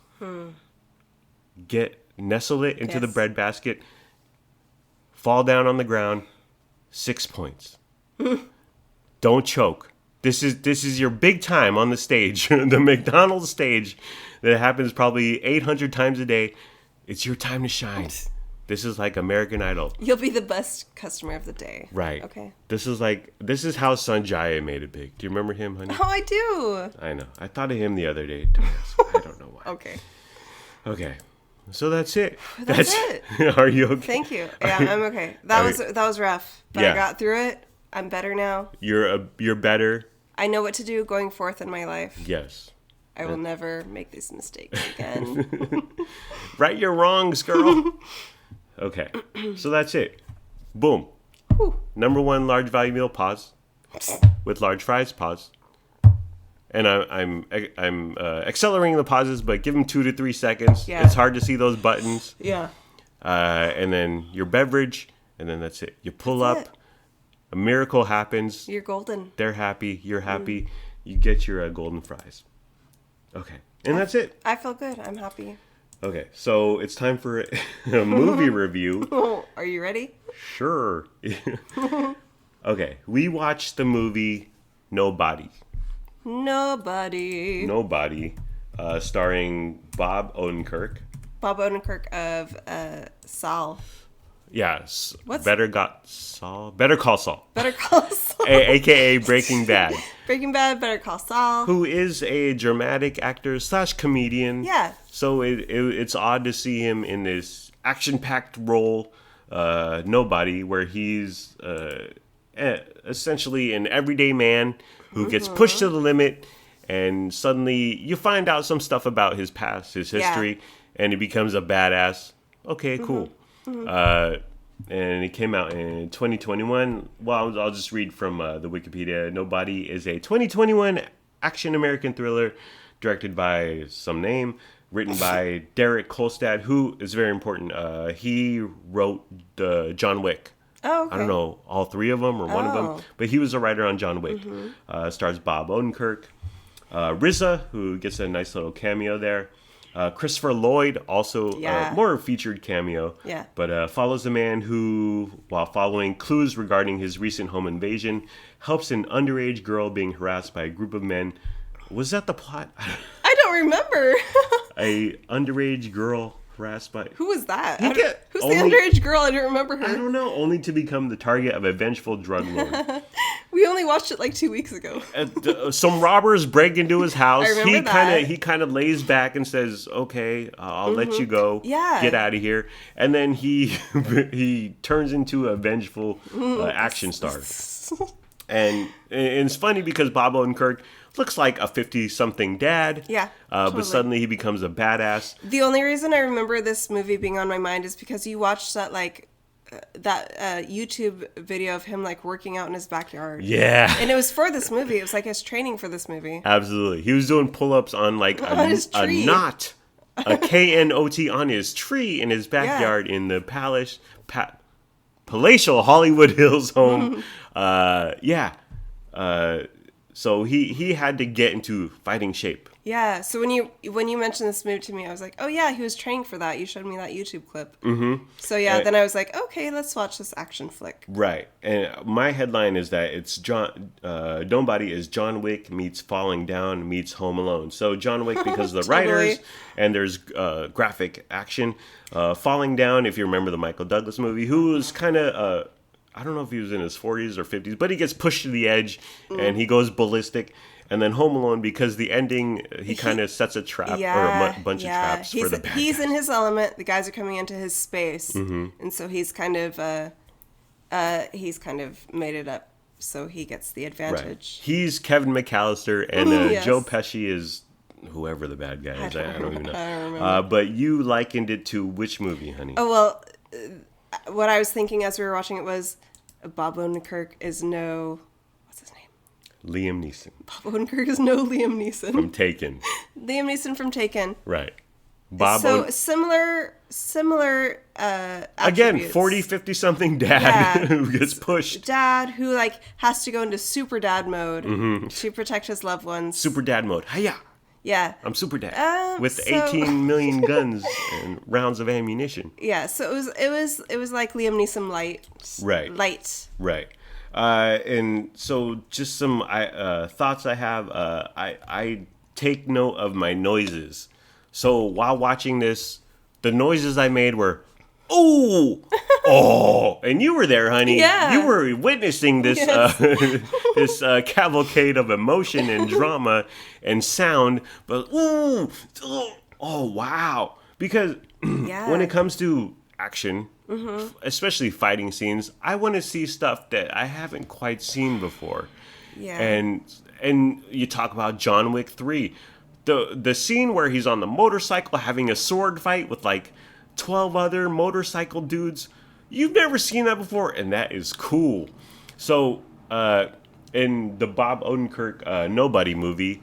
Speaker 2: Nestle it into the breadbasket. Fall down on the ground. 6 points. Don't choke. This is your big time on the stage, the McDonald's stage that happens probably 800 times a day. It's your time to shine. This is like American Idol.
Speaker 1: You'll be the best customer of the day.
Speaker 2: Right.
Speaker 1: Okay.
Speaker 2: This is how Sanjaya made it big. Do you remember him, honey?
Speaker 1: Oh, I do.
Speaker 2: I know. I thought of him the other day. I don't know why.
Speaker 1: Okay.
Speaker 2: So that's it.
Speaker 1: That's it.
Speaker 2: Are you okay?
Speaker 1: Thank you. Yeah, I'm okay. That was rough, but I got through it. I'm better now.
Speaker 2: You're better.
Speaker 1: I know what to do going forth in my life.
Speaker 2: Yes.
Speaker 1: I will never make these mistakes again.
Speaker 2: Right your wrongs, girl. Okay. So that's it. Boom.
Speaker 1: Whew.
Speaker 2: Number 1 large value meal, pause. With large fries, pause. And I'm accelerating the pauses, but give them 2 to 3 seconds.
Speaker 1: Yeah.
Speaker 2: It's hard to see those buttons.
Speaker 1: Yeah.
Speaker 2: And then your beverage, and then that's it. You pull up, A miracle happens.
Speaker 1: You're golden.
Speaker 2: They're happy. You're happy. You get your golden fries. Okay. And that's it.
Speaker 1: I feel good. I'm happy.
Speaker 2: Okay. So it's time for a movie review.
Speaker 1: Are you ready?
Speaker 2: Sure. Okay. We watched the movie Nobody. Nobody. Starring Bob Odenkirk.
Speaker 1: Bob Odenkirk of Saul.
Speaker 2: Yes.
Speaker 1: What's...
Speaker 2: Better Call Saul.
Speaker 1: Better Call Saul.
Speaker 2: AKA Breaking Bad.
Speaker 1: Breaking Bad, Better Call Saul.
Speaker 2: Who is a dramatic actor / comedian.
Speaker 1: Yeah.
Speaker 2: So it's odd to see him in this action-packed role, Nobody, where he's essentially an everyday man who gets pushed to the limit, and suddenly you find out some stuff about his past, his history, and he becomes a badass. Okay, cool. And it came out in 2021. Well, I'll just read from the Wikipedia. Nobody is a 2021 action American thriller directed by some name, written by Derek Kolstad, who is very important. He wrote the John Wick.
Speaker 1: Oh, okay.
Speaker 2: I don't know, all three of them or one of them, but he was a writer on John Wick. Stars Bob Odenkirk, RZA, who gets a nice little cameo there. Christopher Lloyd, also more featured cameo, but follows a man who, while following clues regarding his recent home invasion, helps an underage girl being harassed by a group of men. Was that the plot?
Speaker 1: I don't remember.
Speaker 2: A underage girl harassed by...
Speaker 1: Who was that? Who's
Speaker 2: the
Speaker 1: underage girl? I don't remember her.
Speaker 2: I don't know. Only to become the target of a vengeful drug lord.
Speaker 1: We only watched it like 2 weeks ago.
Speaker 2: Some robbers break into his house.
Speaker 1: I remember that.
Speaker 2: He kind of lays back and says, "Okay, I'll let you go. Get out of here." And then he turns into a vengeful action star. And it's funny because Bob Odenkirk looks like a 50-something dad. Yeah, totally. But suddenly he becomes a badass.
Speaker 1: The only reason I remember this movie being on my mind is because you watched that YouTube video of him working out in his backyard.
Speaker 2: Yeah.
Speaker 1: And it was for this movie. It was his training for this movie.
Speaker 2: Absolutely. He was doing pull-ups on a knot, a KNOT on his tree in his backyard in the palatial Hollywood Hills home. So he had to get into fighting shape.
Speaker 1: Yeah. So when you mentioned this movie to me, I was like, oh yeah, he was training for that. You showed me that YouTube clip. Mm-hmm. So then I was like, okay, let's watch this action flick.
Speaker 2: Right. And my headline is that it's Nobody is John Wick meets Falling Down meets Home Alone. So John Wick because of the writers, and there's graphic action. Falling Down, if you remember the Michael Douglas movie, who was kind of... I don't know if he was in his 40s or 50s, but he gets pushed to the edge and he goes ballistic. And then Home Alone, because the ending, he kind of sets a trap or a bunch of traps for the bad guys.
Speaker 1: He's in his element. The guys are coming into his space. Mm-hmm. And so he's kind of made it up so he gets the advantage.
Speaker 2: Right. He's Kevin McAllister and Joe Pesci is whoever the bad guy is. I don't even know. I don't remember. But you likened it to which movie, honey?
Speaker 1: Oh, well, what I was thinking as we were watching it was Bob Odenkirk is no... What's his name?
Speaker 2: Liam Neeson.
Speaker 1: Bob Odenkirk is no Liam Neeson.
Speaker 2: From Taken.
Speaker 1: Liam Neeson from Taken.
Speaker 2: Right.
Speaker 1: Similar
Speaker 2: again, 40, 50-something dad who gets pushed.
Speaker 1: Dad who has to go into super dad mode to protect his loved ones.
Speaker 2: Super dad mode. Hiya!
Speaker 1: Yeah.
Speaker 2: I'm super dad with 18 million guns and rounds of ammunition.
Speaker 1: Yeah, so it was like Liam Neeson light.
Speaker 2: Right. And so just some thoughts I have. I take note of my noises. So while watching this, the noises I made were, oh, and you were there, honey.
Speaker 1: Yeah.
Speaker 2: You were witnessing this this cavalcade of emotion and drama and sound. But oh, wow. Because when it comes to action, especially fighting scenes, I want to see stuff that I haven't quite seen before.
Speaker 1: Yeah.
Speaker 2: And you talk about John Wick 3. The scene where he's on the motorcycle having a sword fight with 12 other motorcycle dudes. You've never seen that before, and that is cool. So, in the Bob Odenkirk Nobody movie,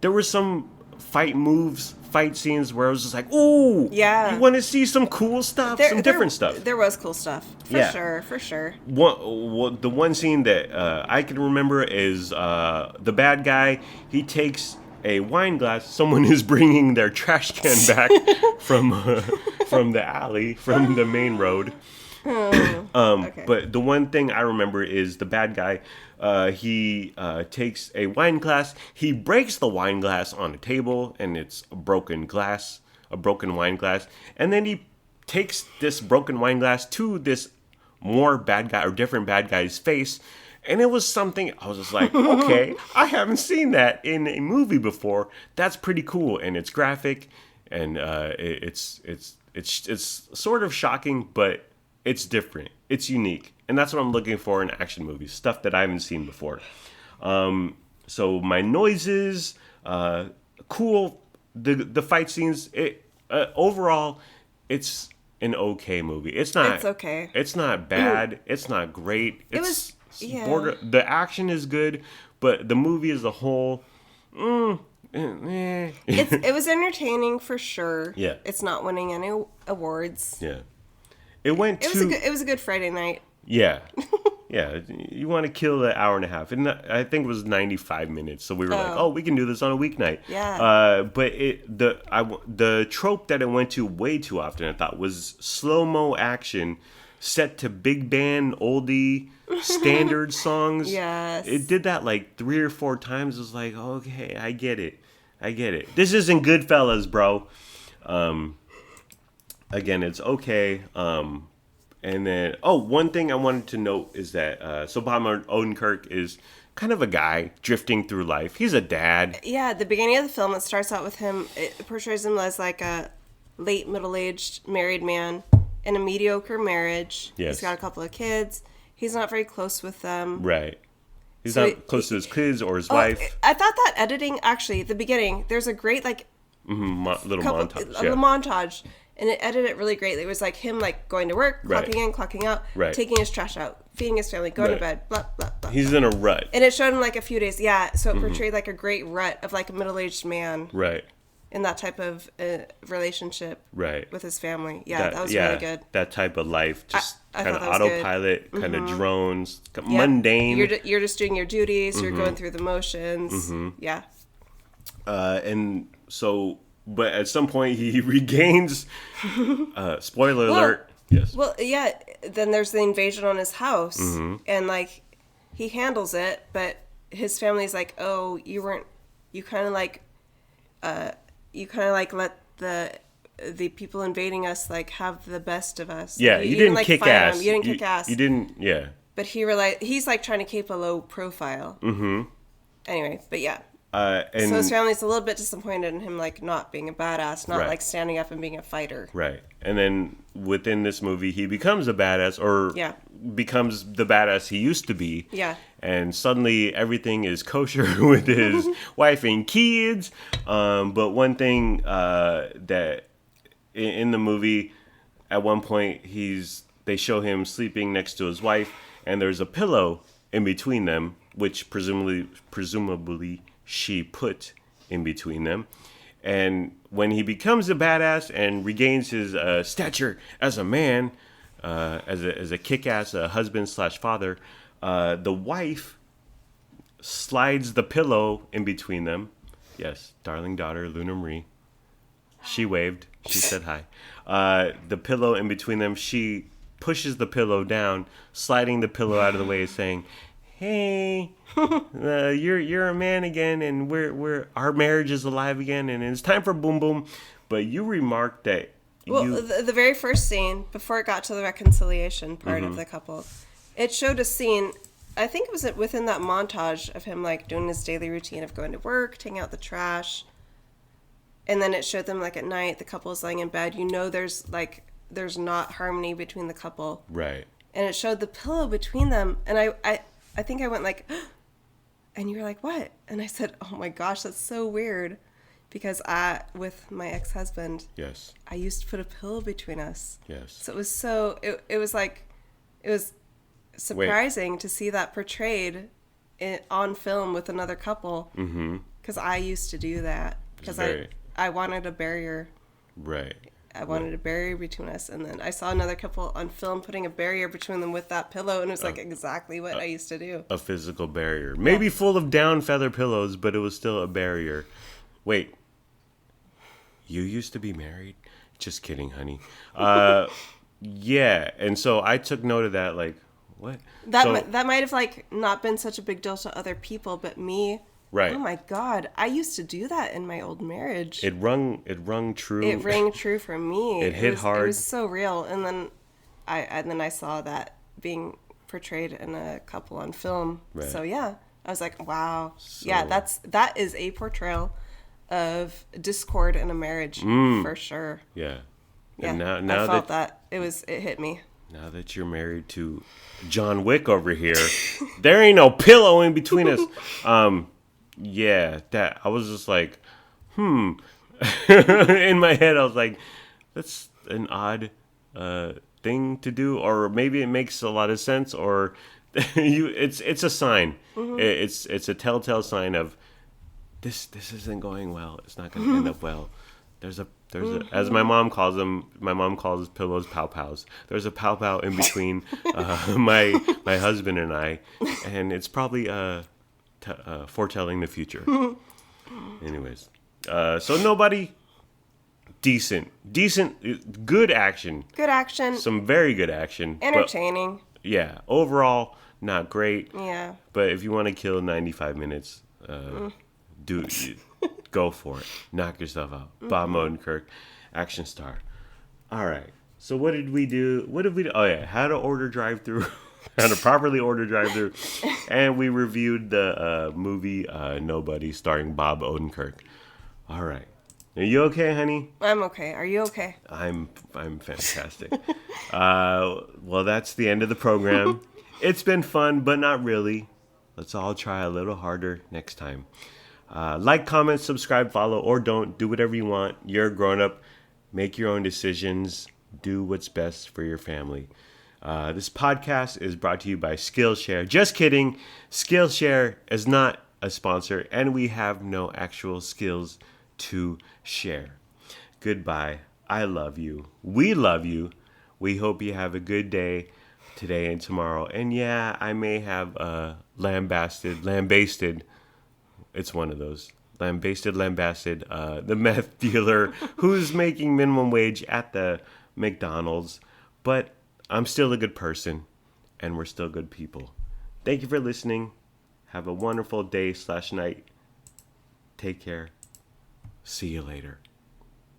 Speaker 2: there were some fight moves, fight scenes where I was just like, ooh,
Speaker 1: yeah,
Speaker 2: you want to see some cool stuff, some different stuff.
Speaker 1: There was cool stuff, for sure.
Speaker 2: The one scene that I can remember is the bad guy. He takes a wine glass. Someone is bringing their trash can back from the alley, from the main road. Okay. But the one thing I remember is the bad guy. He takes a wine glass. He breaks the wine glass on a table, and it's a broken wine glass. And then he takes this broken wine glass to this more bad guy or different bad guy's face. And it was something I was just like, okay, I haven't seen that in a movie before. That's pretty cool, and it's graphic, and it's sort of shocking, but it's different. It's unique, and that's what I'm looking for in action movies, stuff that I haven't seen before. So my noises, cool, the fight scenes. Overall, it's an okay movie. It's okay. It's not bad. It's not great. The action is good, but the movie as a whole,
Speaker 1: it was entertaining for sure.
Speaker 2: Yeah,
Speaker 1: it's not winning any awards.
Speaker 2: Yeah, it
Speaker 1: was a good Friday night.
Speaker 2: Yeah, yeah. You want to kill the hour and a half, and I think it was 95 minutes. So we were like, oh, we can do this on a weeknight.
Speaker 1: Yeah.
Speaker 2: But the trope that it went to way too often, I thought, was slow-mo action set to big band oldie standard songs.
Speaker 1: Yes.
Speaker 2: It did that like 3 or 4 times. It was like, okay, I get it. This isn't Goodfellas, bro. Again, it's okay. And then, one thing I wanted to note is that so Bob Odenkirk is kind of a guy drifting through life. He's a dad.
Speaker 1: Yeah, at the beginning of the film, it starts out with him. It portrays him as like a late middle-aged married man in a mediocre marriage.
Speaker 2: Yes.
Speaker 1: He's got a couple of kids. He's not very close with them.
Speaker 2: Right. He's not close to his kids or his wife.
Speaker 1: I thought that editing, actually, at the beginning, there's a great, like...
Speaker 2: little montage.
Speaker 1: A montage. And it edited it really greatly. It was like him, like, going to work, clocking in, clocking out, taking his trash out, feeding his family, going to bed, blah, blah, blah.
Speaker 2: He's in a rut.
Speaker 1: And it showed him, like, a few days. Yeah, so it portrayed, like, a great rut of, like, a middle-aged man.
Speaker 2: Right.
Speaker 1: In that type of relationship with his family. Yeah, that was really good.
Speaker 2: That type of life, just kind of autopilot, kind of drones, mundane.
Speaker 1: You're just doing your duties, you're going through the motions. Yeah.
Speaker 2: And so, but at some point he regains, spoiler alert. Yes.
Speaker 1: Well, yeah, then there's the invasion on his house, and like, he handles it, but his family's like, oh, you kind of like let the people invading us like have the best of us.
Speaker 2: Yeah, you didn't like, kick ass.
Speaker 1: You didn't kick ass.
Speaker 2: You didn't. Yeah.
Speaker 1: But he's like trying to keep a low profile. Anyway, but yeah.
Speaker 2: And
Speaker 1: so his family's a little bit disappointed in him like not being a badass, not like standing up and being a fighter.
Speaker 2: Right. And then within this movie, he becomes a badass, or becomes the badass he used to be.
Speaker 1: Yeah.
Speaker 2: And suddenly everything is kosher with his wife and kids. But one thing that in the movie, at one point, they show him sleeping next to his wife, and there's a pillow in between them, which presumably she put in between them. And when he becomes a badass and regains his stature as a man, as a kick-ass husband/father, the wife slides the pillow in between them. Yes, darling daughter, Luna Marie. She waved. She said hi. The pillow in between them, she pushes the pillow down, sliding the pillow out of the way, saying, hey, you're a man again, and our marriage is alive again, and it's time for boom boom. But you remarked that
Speaker 1: the very first scene, before it got to the reconciliation part of the couple, it showed a scene, I think it was within that montage of him like doing his daily routine of going to work, taking out the trash, and then it showed them like at night, the couple is laying in bed. You know, there's not harmony between the couple,
Speaker 2: right? And
Speaker 1: it showed the pillow between them, and I think I went like, and you were like, what? And I said, oh my gosh, that's so weird. Because with my ex-husband,
Speaker 2: yes,
Speaker 1: I used to put a pillow between us.
Speaker 2: Yes.
Speaker 1: So it was surprising to see that portrayed on film with another couple. Because I used to do that. because I wanted a barrier.
Speaker 2: Right.
Speaker 1: I wanted a barrier between us, and then I saw another couple on film putting a barrier between them with that pillow, and it was like exactly what I used to do.
Speaker 2: A physical barrier. Maybe full of down feather pillows, but it was still a barrier. Wait. You used to be married? Just kidding, honey. Yeah, and so I took note of that, like, what?
Speaker 1: That might have, like, not been such a big deal to other people, but me...
Speaker 2: Right.
Speaker 1: Oh my God! I used to do that in my old marriage.
Speaker 2: It rung true.
Speaker 1: It rang true for me.
Speaker 2: It hit hard.
Speaker 1: It was so real. And then I saw that being portrayed in a couple on film. Right. So yeah, I was like, wow, yeah, that is a portrayal of discord in a marriage for sure.
Speaker 2: Yeah.
Speaker 1: Yeah.
Speaker 2: And now
Speaker 1: I felt that it hit me.
Speaker 2: Now that you're married to John Wick over here, there ain't no pillow in between us. Yeah, that I was just like, in my head, I was like, that's an odd thing to do, or maybe it makes a lot of sense, or it's a sign. Mm-hmm. It's a telltale sign of this isn't going well. It's not going to end up well. There's a as my mom calls them. My mom calls pillows pow pows. There's a pow pow in between my husband and I, and it's probably foretelling the future. Anyways, so nobody. Decent, good action.
Speaker 1: Good action.
Speaker 2: Some very good action.
Speaker 1: Entertaining.
Speaker 2: But, yeah, overall not great.
Speaker 1: Yeah.
Speaker 2: But if you want to kill 95 minutes, go for it. Knock yourself out. Mm-hmm. Bob Odenkirk, action star. All right. So what did we do? Oh yeah, how to order drive-thru. How to properly order drive-thru. And we reviewed the movie Nobody starring Bob Odenkirk. All right. Are you okay, honey?
Speaker 1: I'm okay. Are you okay?
Speaker 2: I'm fantastic. Well, that's the end of the program. It's been fun, but not really. Let's all try a little harder next time. Like, comment, subscribe, follow, or don't. Do whatever you want. You're a grown-up. Make your own decisions. Do what's best for your family. This podcast is brought to you by Skillshare. Just kidding. Skillshare is not a sponsor, and we have no actual skills to share. Goodbye. I love you. We love you. We hope you have a good day today and tomorrow. And yeah, I may have lambasted. It's one of those. Lambasted, the meth dealer who's making minimum wage at the McDonald's. But I'm still a good person, and we're still good people. Thank you for listening. Have a wonderful day/night. Take care. See you later.